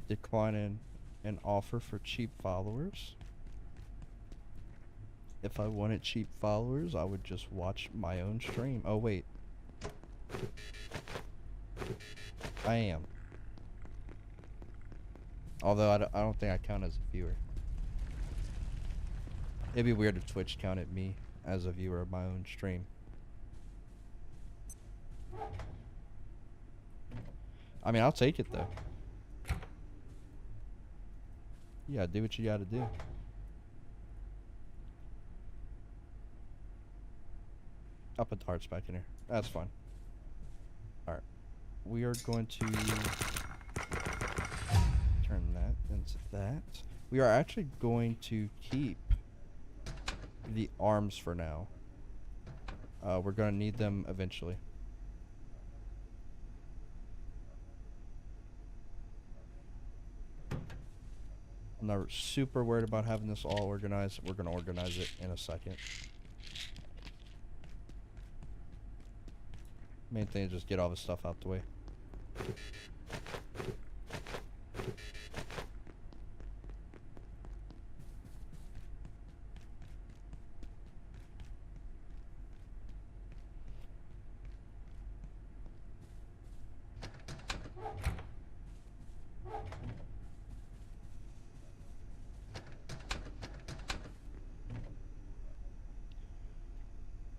Declining an offer for cheap followers. If I wanted cheap followers, I would just watch my own stream. Oh, wait. I am. Although I don't think I count as a viewer. It'd be weird if Twitch counted me as a viewer of my own stream. I mean, I'll take it, though. You gotta do what you gotta do. I'll put the hearts back in here. That's fine. Alright. We are going to turn that into that. We are actually going to keep the arms for now. We're gonna need them eventually. I'm not super worried about having this all organized. We're gonna organize it in a second. Main thing is just get all this stuff out the way.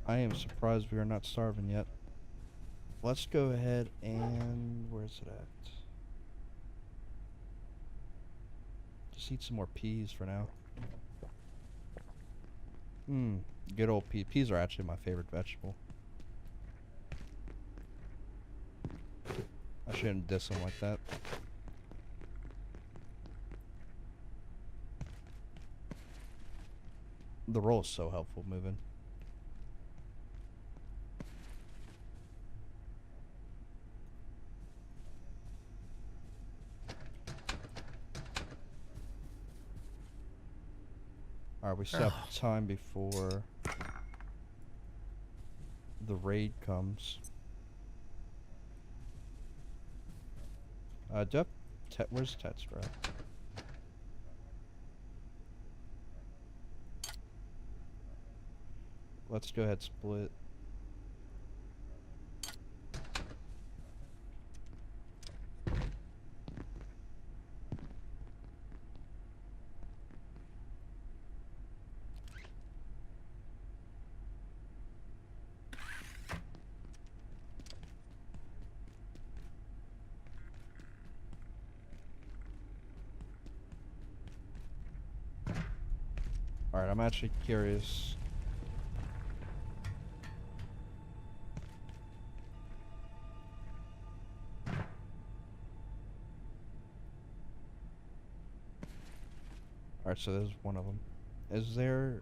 I am surprised we are not starving yet. Let's go ahead and... where's it at? Just eat some more peas for now. Good old peas. Peas are actually my favorite vegetable. I shouldn't diss them like that. The roll is so helpful moving. Alright, we still have time before the raid comes. Where's Tetra? Let's go ahead split. Alright, I'm actually curious. Alright, so there's one of them. Is there...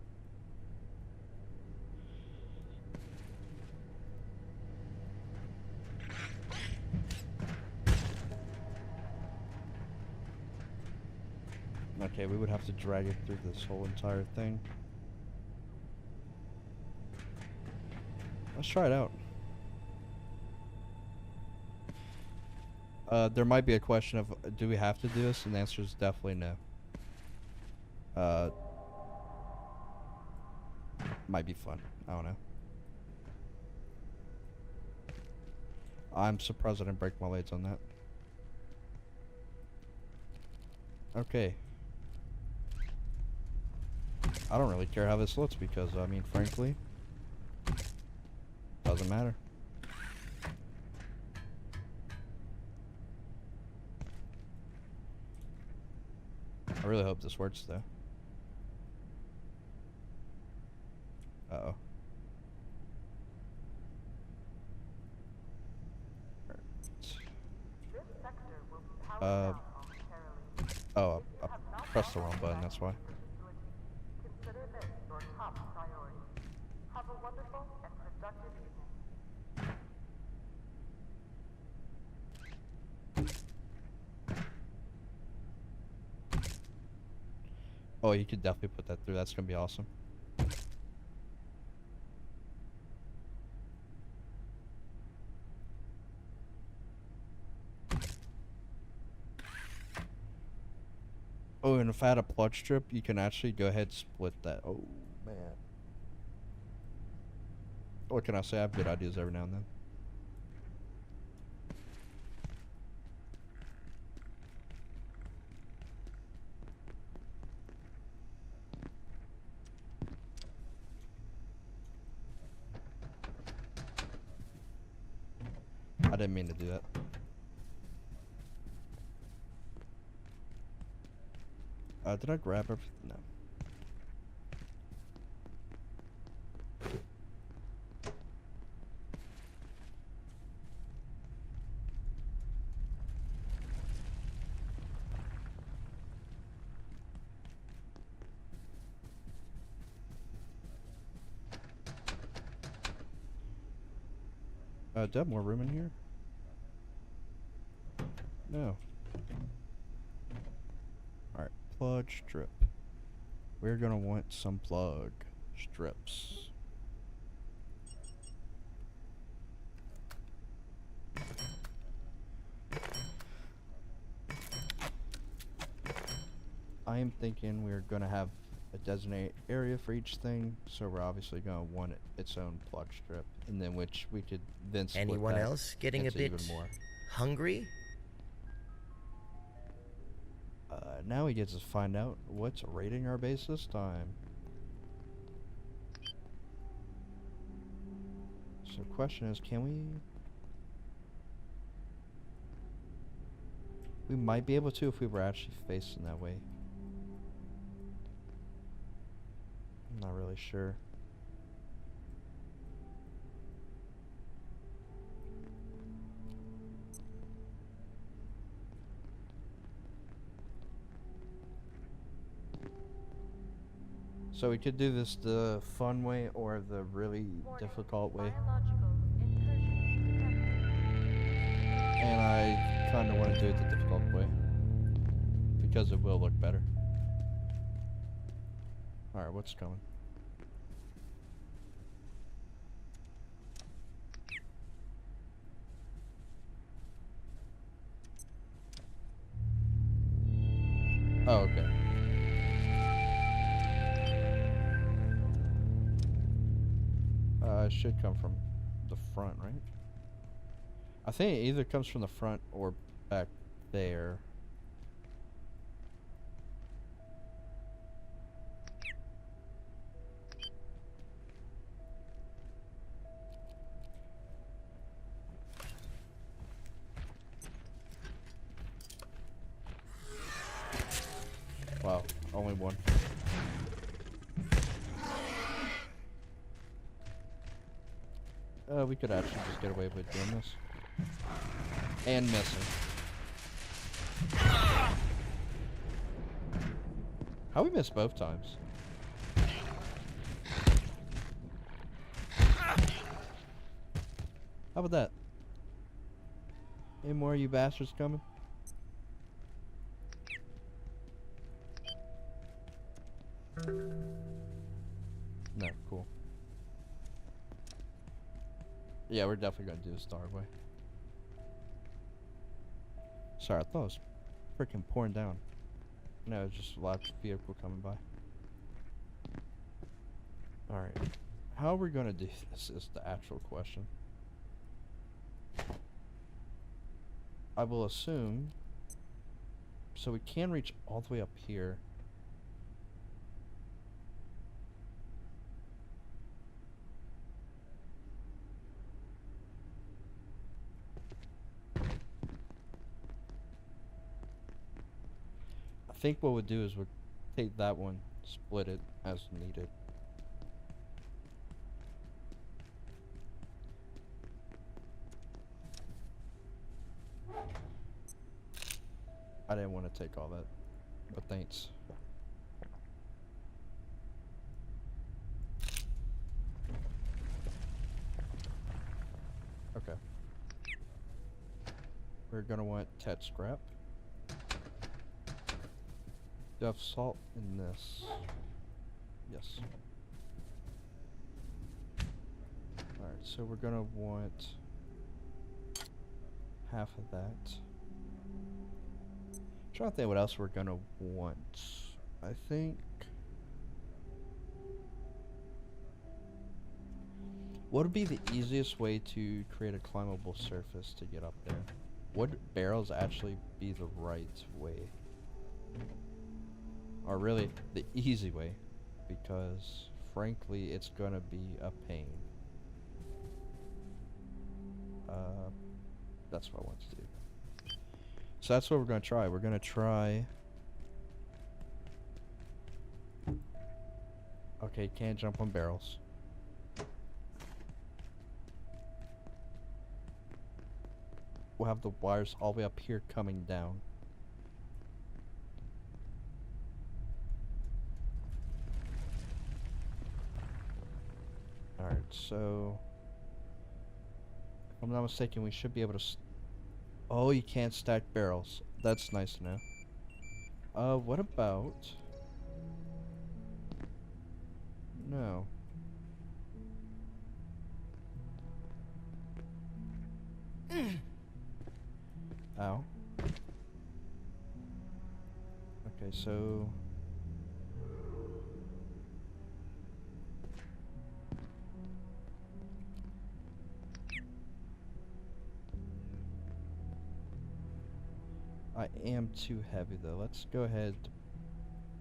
Okay, we would have to drag it through this whole entire thing. Let's try it out. There might be a question of, do we have to do this? And the answer is definitely no. Might be fun. I don't know. I'm surprised I didn't break my legs on that. Okay. I don't really care how this looks because, I mean, frankly, doesn't matter. I really hope this works, though. Uh-oh. This sector will be powered down momentarily. Oh, I pressed the wrong button, that's why. Consider this your top priority. Have a wonderful and productive evening. Oh, you could definitely put that through. That's gonna be awesome. Oh, and if I had a plug strip, you can actually go ahead and split that. Oh, man. What can I say? I have good ideas every now and then. I didn't mean to do that. Did I grab everything? No. Do I have more room in here? No. Alright, plug strip. We're gonna want some plug strips. I am thinking we're gonna have a designated area for each thing, so we're obviously gonna want its own plug strip, and then which we could then split Anyone that else getting a into bit even more. hungry? Now we get to find out what's raiding our base this time. So the question is, can we... We might be able to if we were actually facing that way. I'm not really sure. So we could do this the fun way or the really difficult way. Biological incursion detected. And I kind of want to do it the difficult way. Because it will look better. Alright, what's coming? Oh, okay. It should come from the front, right? I think it either comes from the front or back there. Wow, only one. We could actually just get away with doing this. And missing. How we missed both times? How about that? Any more of you bastards coming? No, cool. Yeah, we're definitely gonna do this the hard way. Sorry, I thought it was freaking pouring down. No, it's just a large vehicle coming by. Alright. How are we gonna do this is the actual question. I will assume... So we can reach all the way up here. I think what we'll do is we'll take that one, split it as needed. I didn't want to take all that, but thanks. Okay. We're gonna want Ted scrap. Do you have salt in this? Yes. Alright, so we're gonna want half of that. I'm trying to think what else we're gonna want. I think... What would be the easiest way to create a climbable surface to get up there? Would barrels actually be the right way? Or really, the easy way? Because, frankly, it's gonna be a pain. That's what I want to do. So that's what we're gonna try. We're gonna try... Okay, can't jump on barrels. We'll have the wires all the way up here coming down. Alright, so... If I'm not mistaken, we should be able to... Oh, you can't stack barrels. That's nice to know. What about... No. Ow. Okay, so... I am too heavy though. Let's go ahead and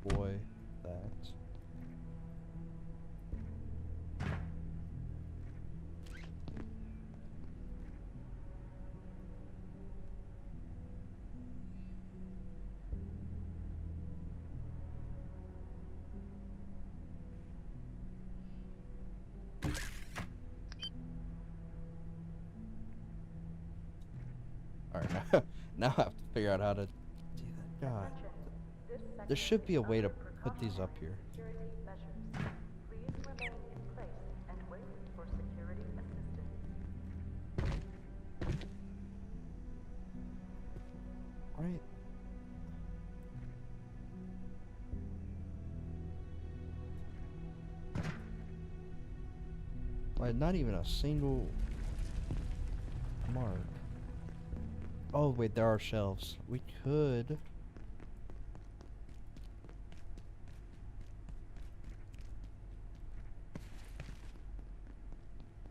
deploy that. Alright, now I have to figure out how to do that. God. There should be a way to put these up here. Security measures. Please remain in place and wait for security assistance. Right. Like, not even a single mark. Oh, wait, there are shelves. We could...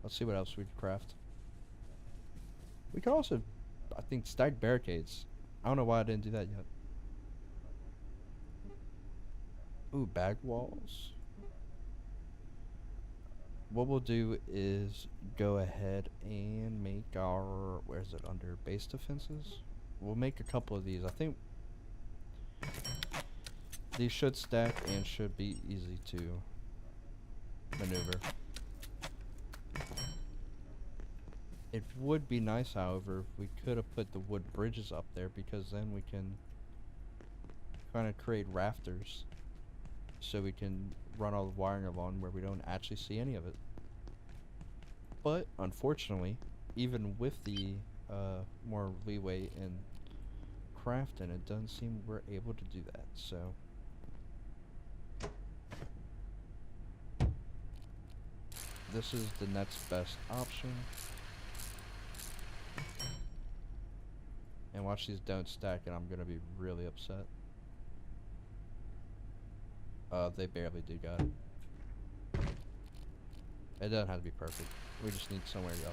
Let's see what else we could craft. We could also, I think, stack barricades. I don't know why I didn't do that yet. Ooh, bag walls. What we'll do is go ahead and make our, where is it, under base defenses? We'll make a couple of these. I think these should stack and should be easy to maneuver. It would be nice, however, if we could have put the wood bridges up there, because then we can kind of create rafters so we can run all the wiring along where we don't actually see any of it. But unfortunately, even with the more leeway in crafting, it doesn't seem we're able to do that. So this is the next best option. And watch these don't stack, and I'm gonna be really upset. They barely do got it. It doesn't have to be perfect. We just need somewhere to go.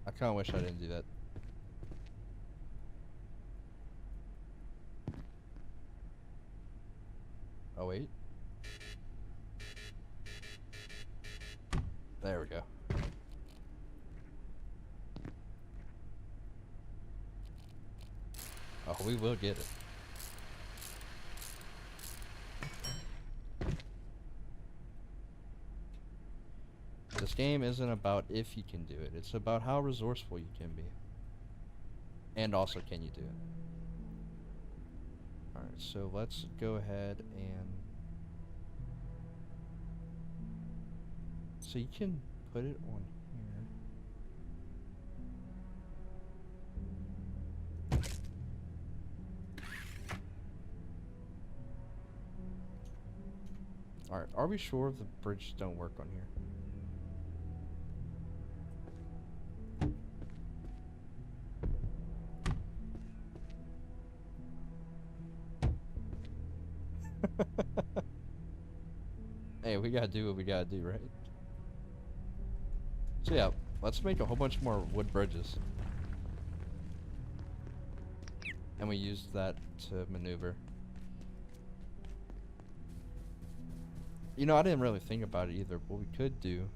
I kinda wish I didn't do that. Oh wait. There we go. Oh, we will get it. This game isn't about if you can do it, it's about how resourceful you can be. And also, can you do it? Alright, so let's go ahead and... So you can put it on here. Alright, are we sure the bridges don't work on here? Hey, we gotta do what we gotta do, right? So yeah, let's make a whole bunch more wood bridges. And we use that to maneuver. You know, I didn't really think about it either. What we could do...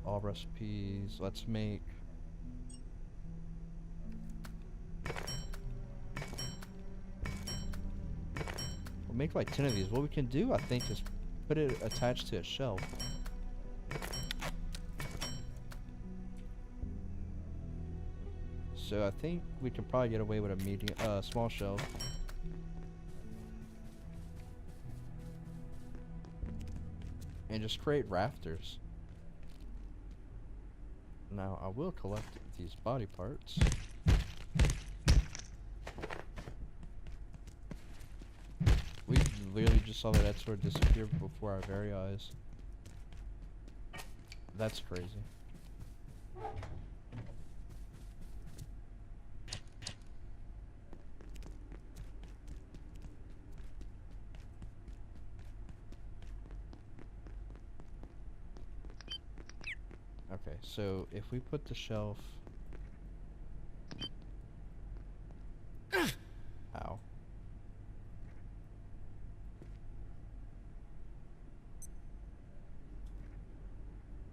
all recipes, let's make... We'll make like 10 of these. What we can do, I think, is put it attached to a shelf. So I think we can probably get away with a medium, small shelf. And just create rafters. Now I will collect these body parts. We literally just saw that sword disappear before our very eyes. That's crazy. Okay, so if we put the shelf... Ow.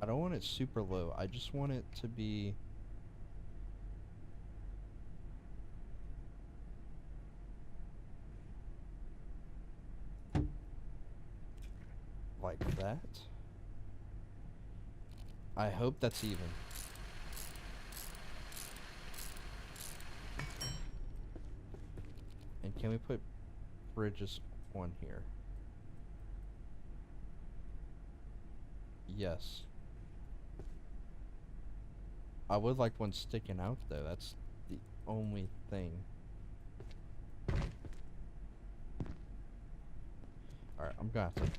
I don't want it super low. I just want it to be... like that. I hope that's even. And can we put bridges on here? Yes. I would like one sticking out though. That's the only thing. Alright, I'm gonna have to.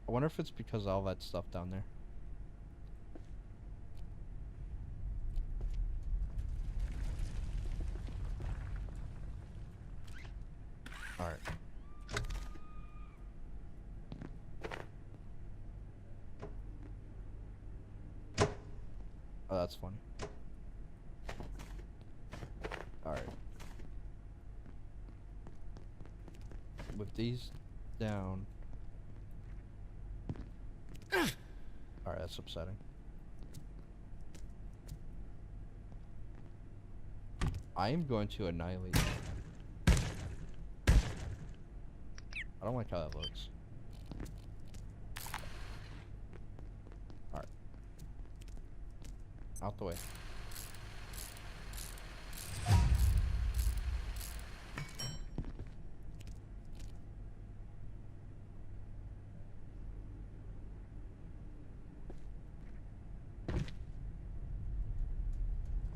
I wonder if it's because of all that stuff down there. Alright. Oh, that's funny. Alright. With these down. Alright, that's upsetting. I am going to annihilate. I don't like how that looks. Alright. Out the way.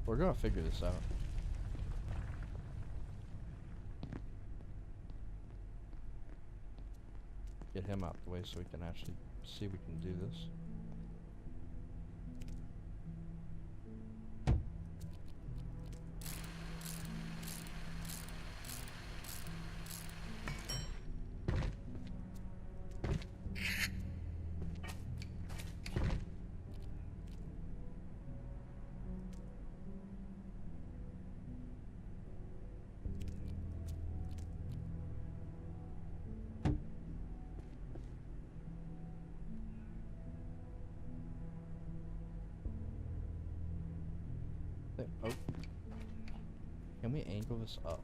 We're gonna figure this out. Get him out the way so we can actually see we can do this. Oh. Can we angle this up?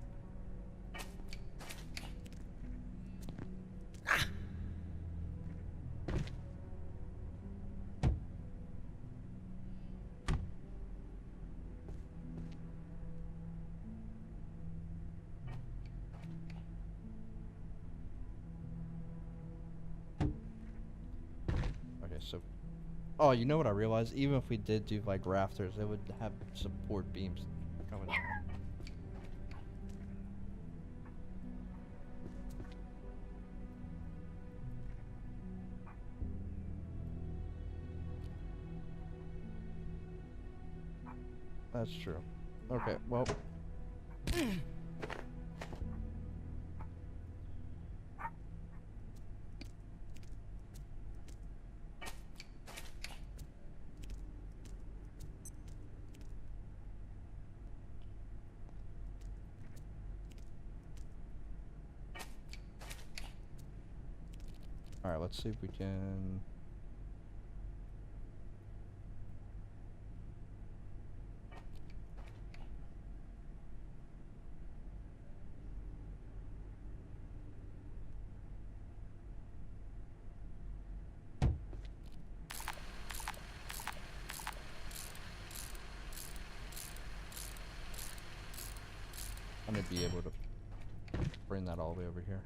Okay, so... Oh, you know what I realized? Even if we did do, like, rafters, it would have support beams coming down. That's true. Okay, well... Alright, let's see if we can... I'm gonna be able to bring that all the way over here.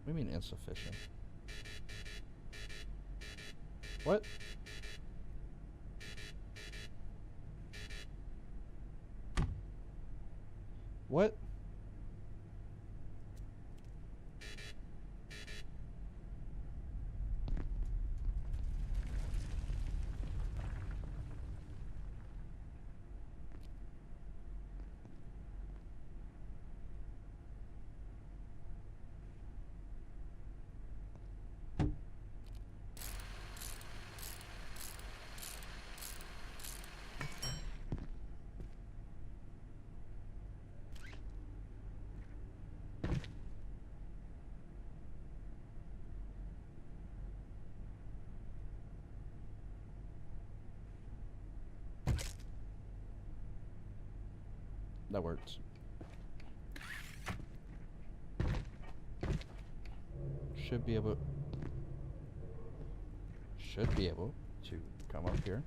What do you mean insufficient? What? What? That works. Should be able to come up here.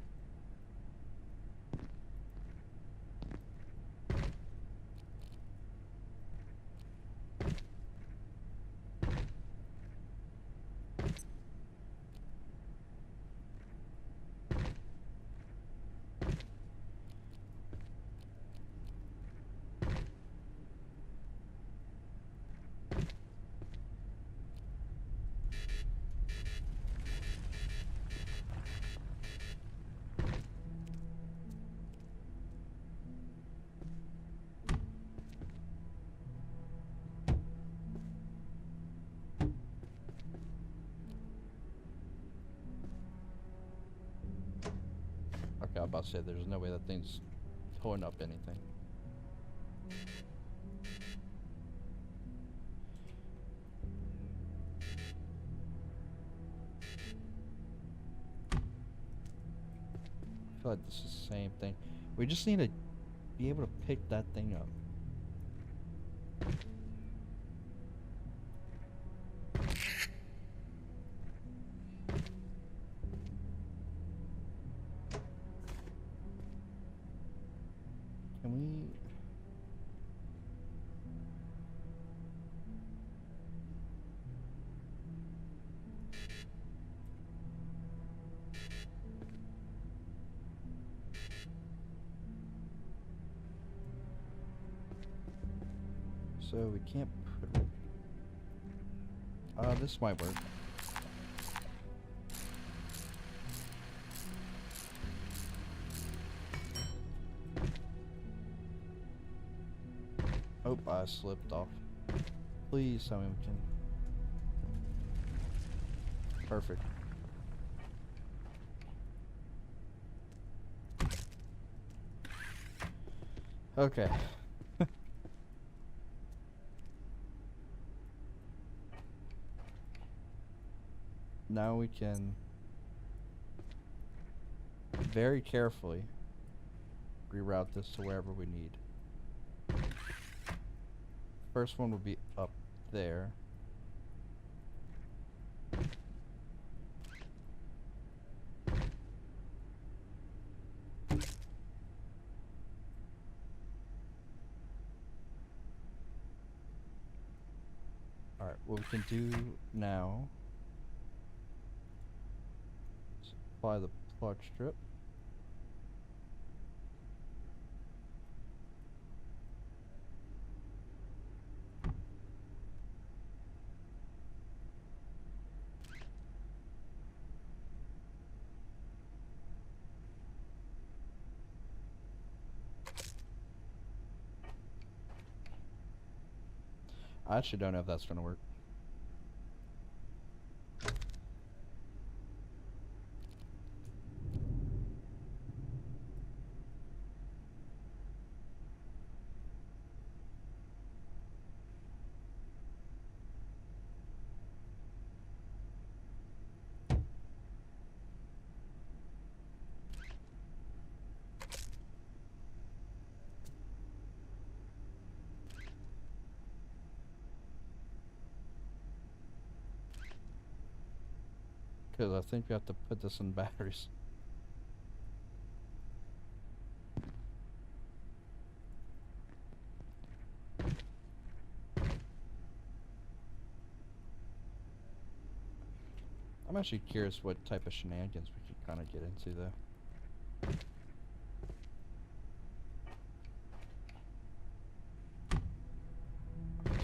Okay, I was about to say there's no way that thing's pulling up anything. I feel like this is the same thing. We just need to be able to pick that thing up. Can we... So we can't put it... this might work. Oh, I slipped off. Please tell me we can... Perfect. Okay. Now we can very carefully reroute this to wherever we need. First one will be up there. Alright, what we can do now, apply the plug strip. I actually don't know if that's going to work. Because I think we have to put this in batteries. I'm actually curious what type of shenanigans we could kind of get into though.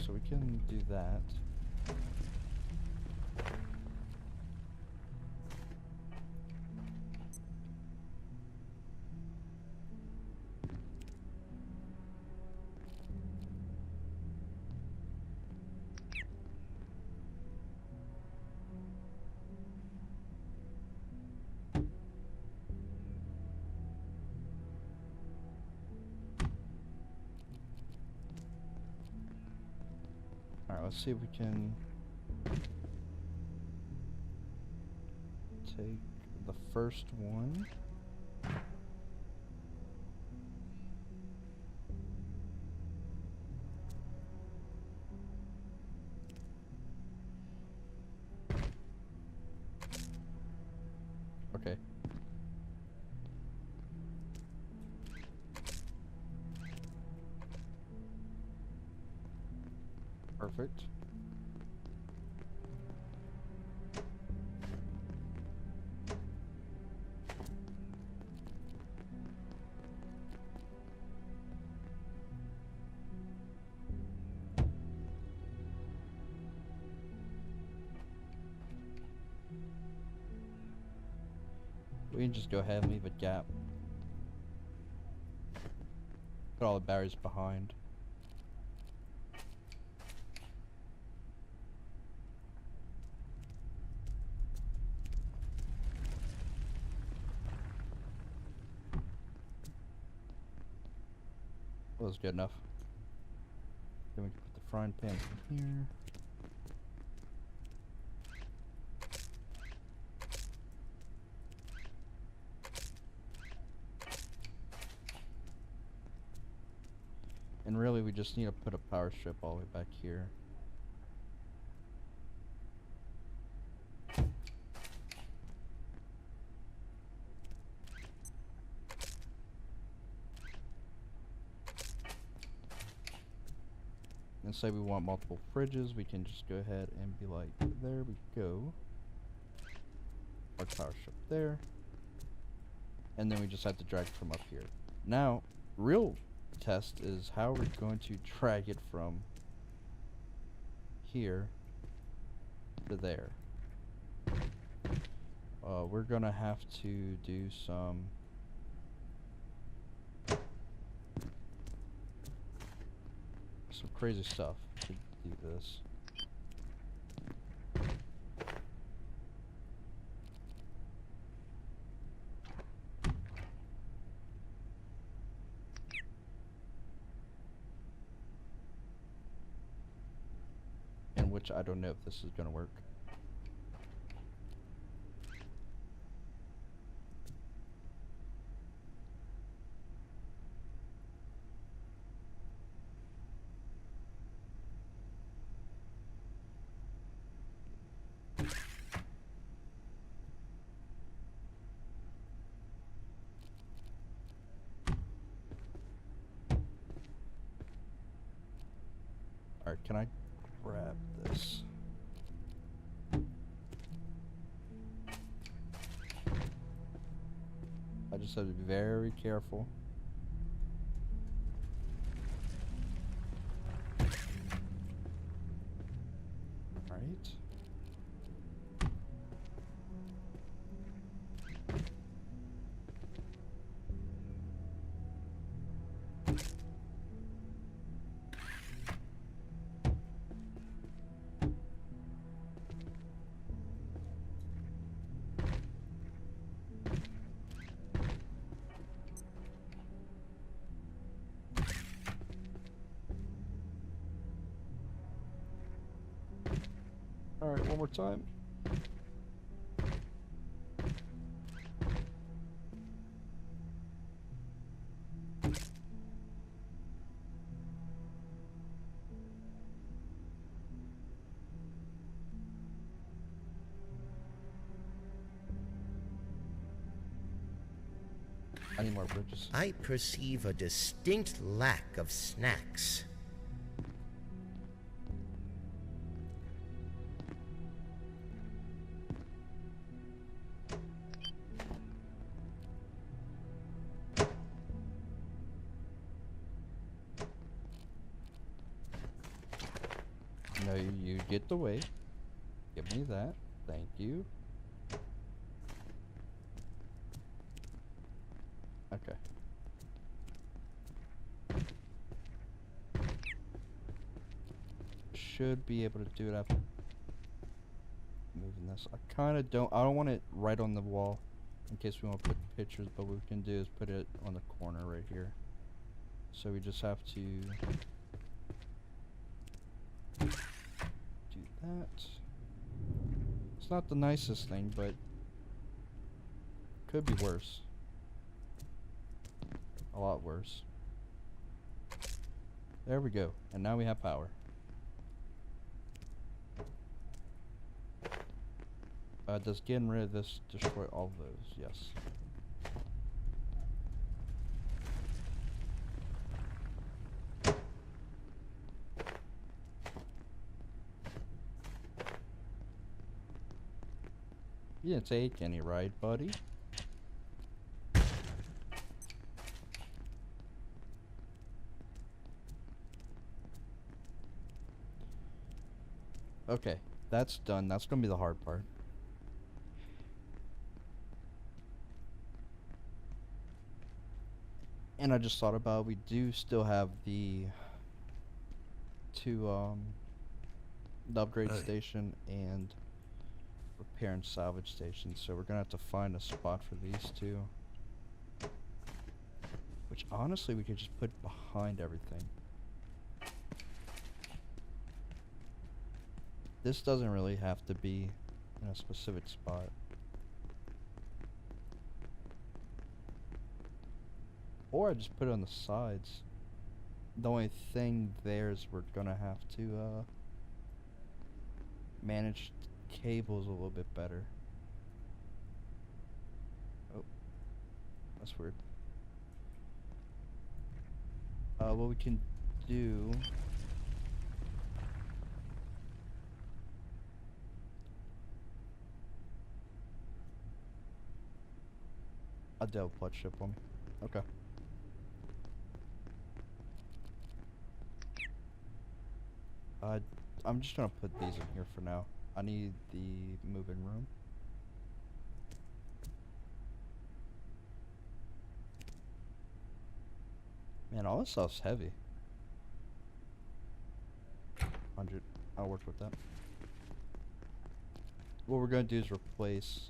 So we can do that. Alright, let's see if we can take the first one. Perfect. We can just go ahead and leave a gap. Put all the barriers behind. That was good enough. Then we can put the frying pan in here. And really, we just need to put a power strip all the way back here. And say we want multiple fridges, we can just go ahead and be like, there we go. Our power strip there. And then we just have to drag it from up here. Now, real test is how we're going to drag it from here to there. We're gonna have to do some crazy stuff to do this. In which I don't know if this is gonna work. Alright, can I grab this? I just have to be very careful. Alright. Alright, one more time. I need more bridges. I perceive a distinct lack of snacks. No, you get the weight. Give me that. Thank you. Okay. Should be able to do it after moving this. I don't want it right on the wall in case we want to put pictures, but what we can do is put it on the corner right here. So we just have to do that. It's not the nicest thing, but could be worse. A lot worse. There we go. And now we have power. Does getting rid of this destroy all of those? Yes. You didn't take any, right, buddy? Okay, that's done. That's gonna be the hard part. And I just thought about, we do still have the the upgrade station and repair and salvage station, so we're gonna have to find a spot for these two. Which honestly we could just put behind everything. This doesn't really have to be in a specific spot. Or I just put it on the sides. The only thing there is we're gonna have to manage cables a little bit better. Oh, that's weird. What we can do... A Dell Blood ship on me. Okay. I'm just gonna put these in here for now. I need the moving room. Man, all this stuff's heavy. 100. I'll work with that. What we're gonna do is replace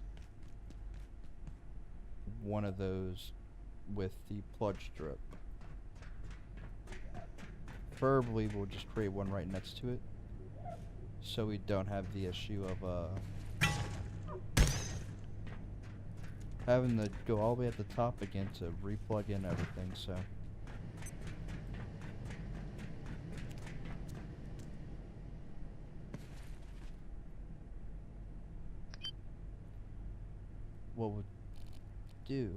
one of those with the plug strip. Preferably we'll just create one right next to it, so we don't have the issue of having to go all the way at the top again to replug in everything. So what we'll do,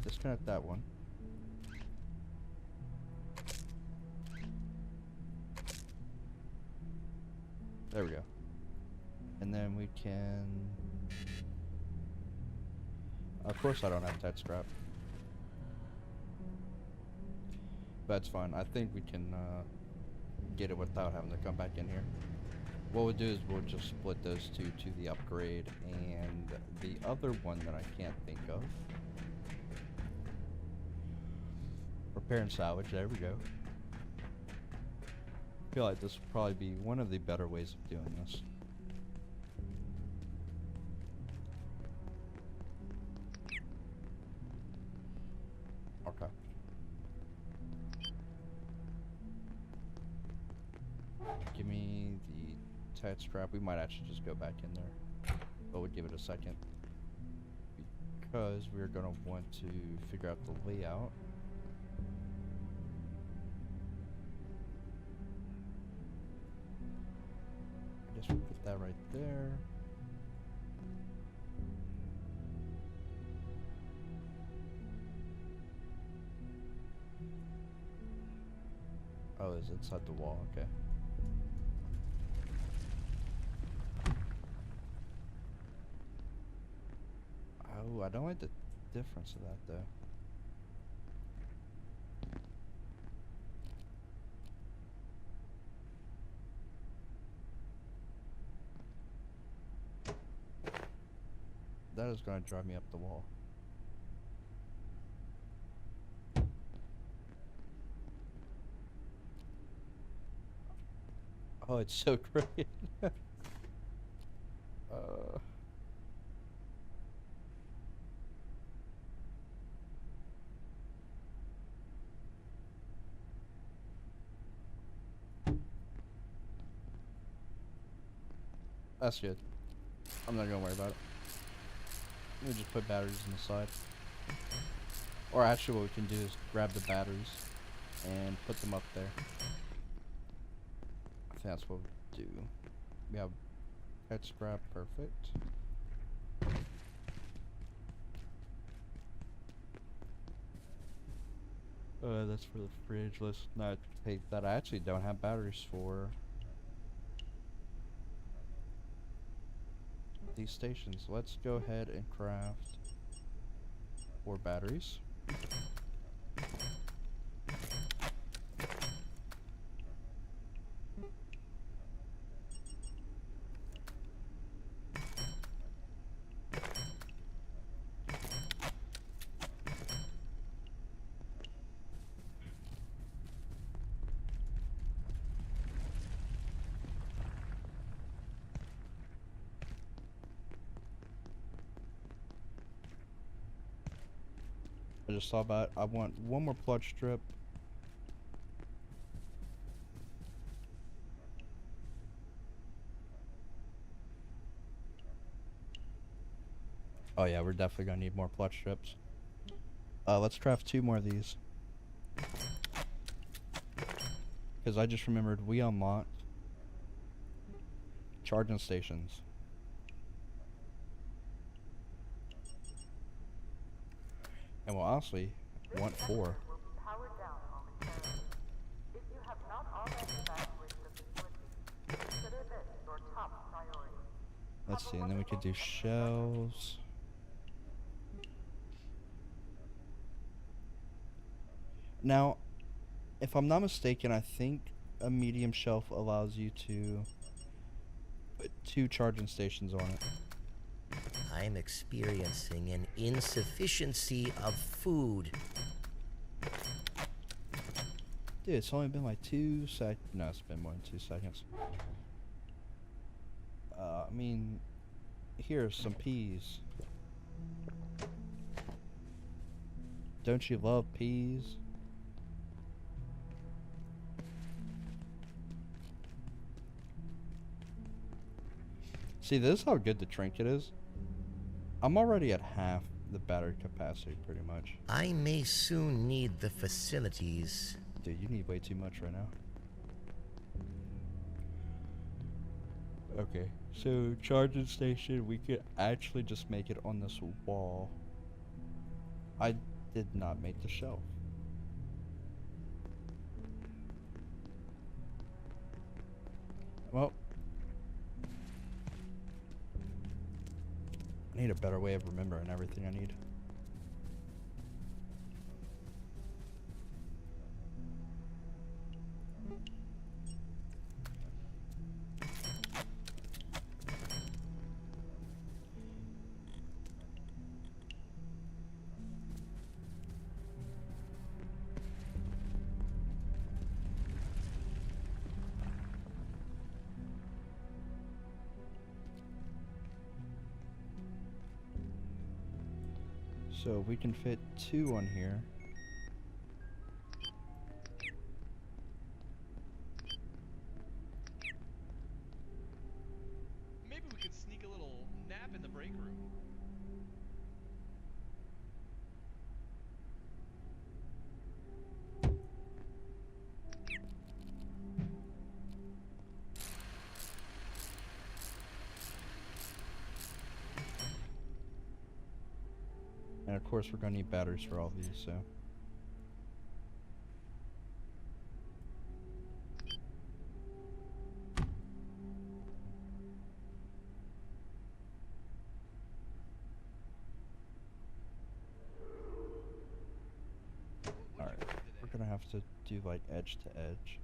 disconnect that one. There we go. And then we can... Of course I don't have that scrap. That's fine. I think we can get it without having to come back in here. What we'll do is we'll just split those two to the upgrade and the other one that I can't think of. Repair and salvage, there we go. I feel like this will probably be one of the better ways of doing this. Okay. Give me the tight strap. We might actually just go back in there, but we'll give it a second because we're gonna want to figure out the layout. I guess we'll put that right there. Oh, it's inside the wall, okay. Oh, I don't like the difference of that though. That is going to drive me up the wall. Oh, it's so great. That's good. I'm not gonna worry about it. We just put batteries on the side. Or actually what we can do is grab the batteries and put them up there. I think that's what we'll do. We have head scrap, perfect. That's for the fridge. Let's not take that. I actually don't have batteries for these stations. Let's go ahead and craft 4 batteries. I just saw that. I want one more plug strip. Oh yeah, we're definitely gonna need more plug strips. Let's craft 2 more of these. Because I just remembered we unlocked charging stations. And we'll honestly want 4. Will be powered down momentarily. If you have not already evacuated the facility, consider this your top priority. Let's see, and then we could do shelves. Now, if I'm not mistaken, I think a medium shelf allows you to put 2 charging stations on it. I'm experiencing an insufficiency of food. Dude, it's only been like 2 sec. No, it's been more than 2 seconds. I mean, here's some peas. Don't you love peas? See, this is how good the trinket is. I'm already at half the battery capacity, pretty much. I may soon need the facilities. Dude, you need way too much right now. Okay, so charging station, we could actually just make it on this wall. I did not make the shelf. Well, I need a better way of remembering everything I need. So we can fit 2 on here. Maybe we could sneak a little nap in the break room. And of course we're gonna need batteries for all these, so. Alright, we're gonna have to do like edge to edge.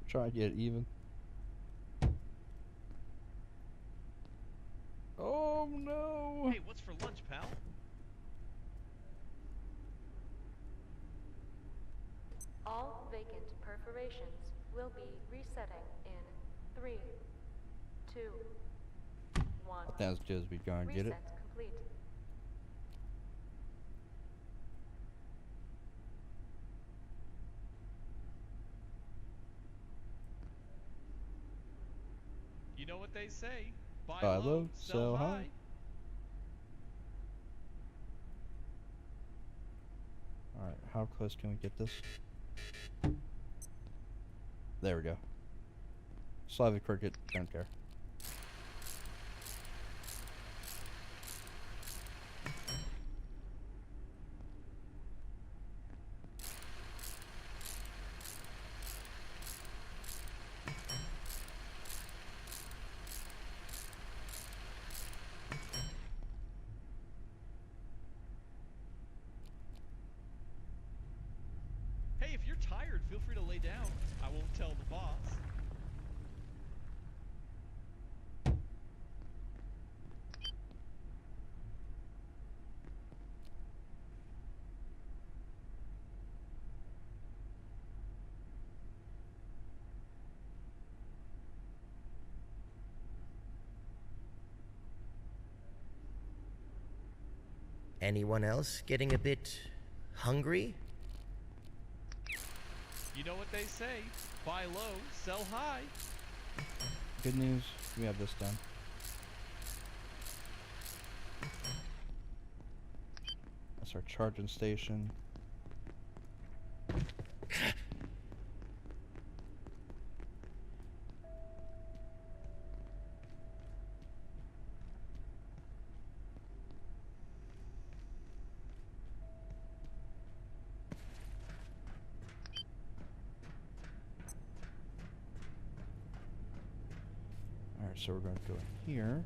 Try to get it even. Oh no! Hey, what's for lunch, pal? All vacant perforations will be resetting in 3, 2, 1. I think as good as we go and get it. Reset complete. You know what they say. Buy Buy low, low, sell sell high. high. How close can we get this? There we go. Slavic cricket, don't care. Hey, if you're tired, feel free to lay down. I won't tell the boss. Anyone else getting a bit hungry? You know what they say, buy low, sell high. Good news, we have this done. That's our charging station. Alright, so we're going to go in here.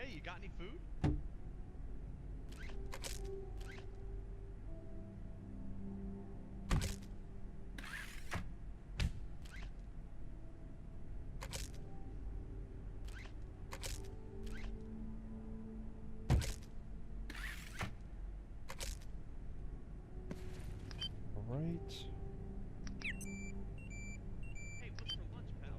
Hey, you got any food? Alright. Hey, what's for lunch, pal?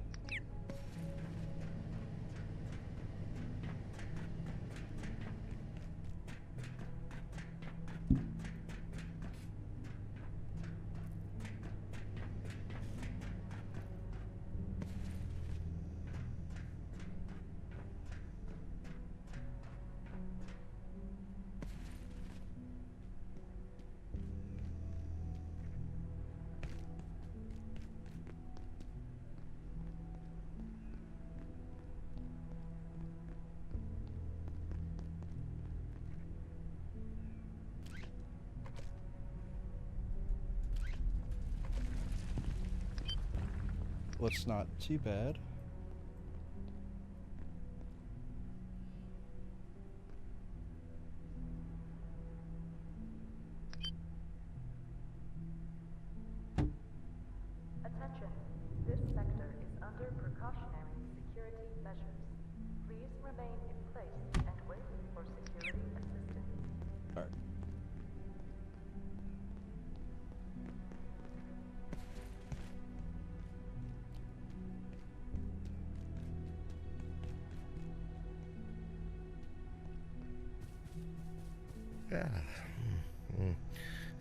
Well, it's not too bad. Attention. This sector is under precautionary security measures. Please remain in place and wait for security assistance. Alright.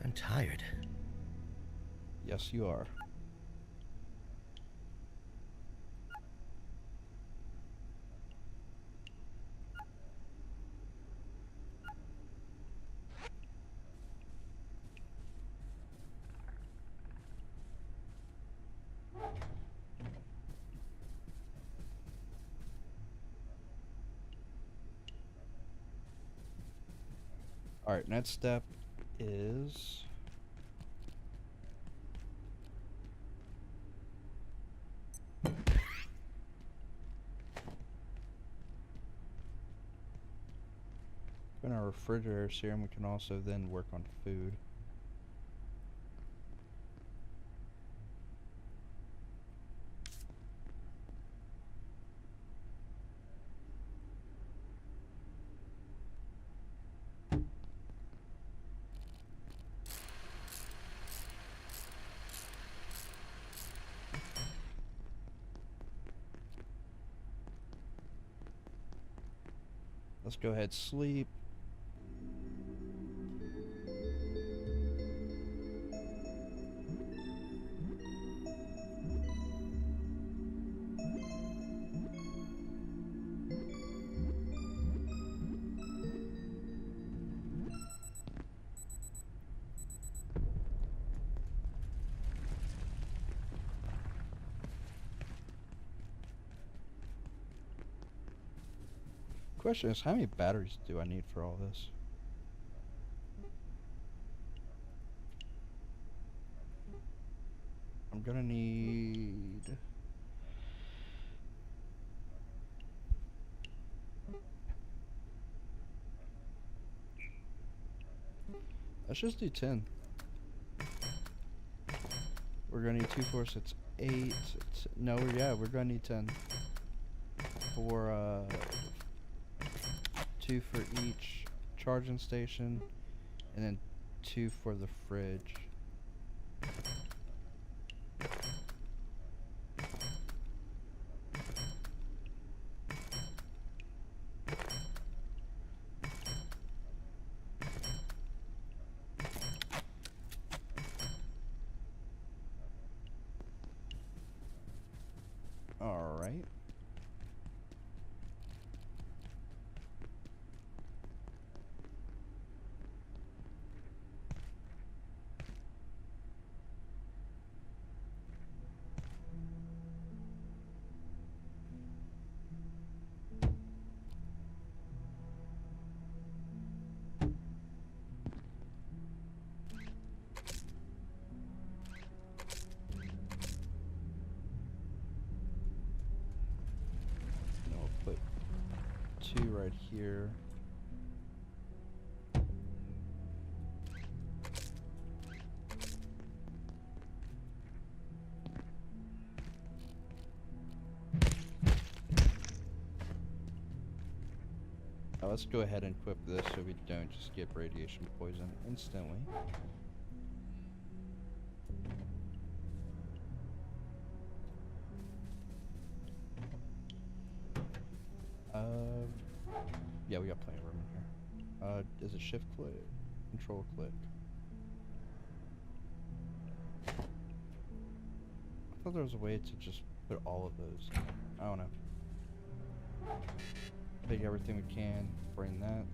I'm tired. Yes, you are. Alright, next step is... in our refrigerators here, and we can also then work on food. Let's go ahead, sleep. Question is, how many batteries do I need for all this? I'm gonna need... Let's just do 10. We're gonna need 2, 4, 6, 8. No, we're gonna need 10. For 2 for each charging station, and then 2 for the fridge. All right. Put 2 right here. Now let's go ahead and equip this so we don't just get radiation poison instantly. Yeah, we got plenty of room in here. Is it shift click? Control click. I thought there was a way to just put all of those. I don't know. Take everything we can, bring that.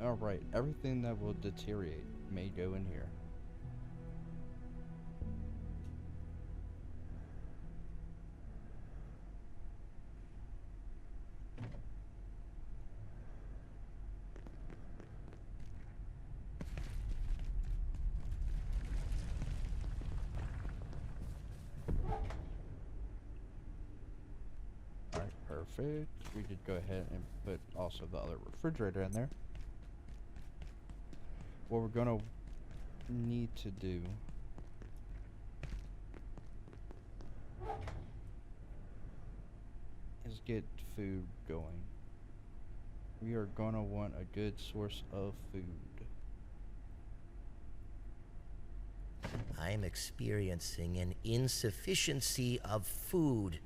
Alright, everything that will deteriorate may go in here. Alright, perfect. We could go ahead and put also the other refrigerator in there. What we're gonna need to do is get food going. We are gonna want a good source of food. I'm experiencing an insufficiency of food.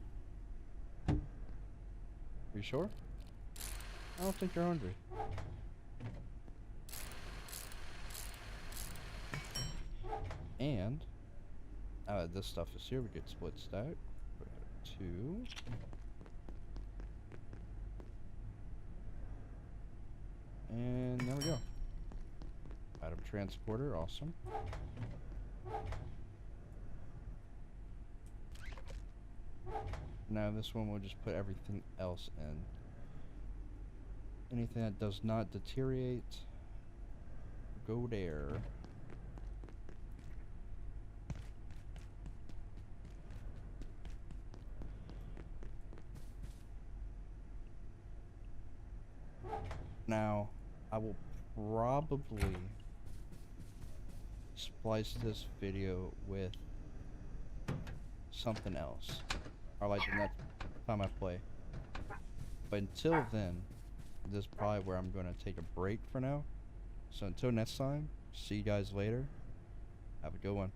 Are you sure? I don't think you're hungry. And this stuff is here. We get split stack. 2. And there we go. Item transporter, awesome. Now this one we'll just put everything else in. Anything that does not deteriorate, go there. Now, I will probably splice this video with something else, or like the next time I play. But until then, this is probably where I'm going to take a break for now. So until next time, see you guys later. Have a good one.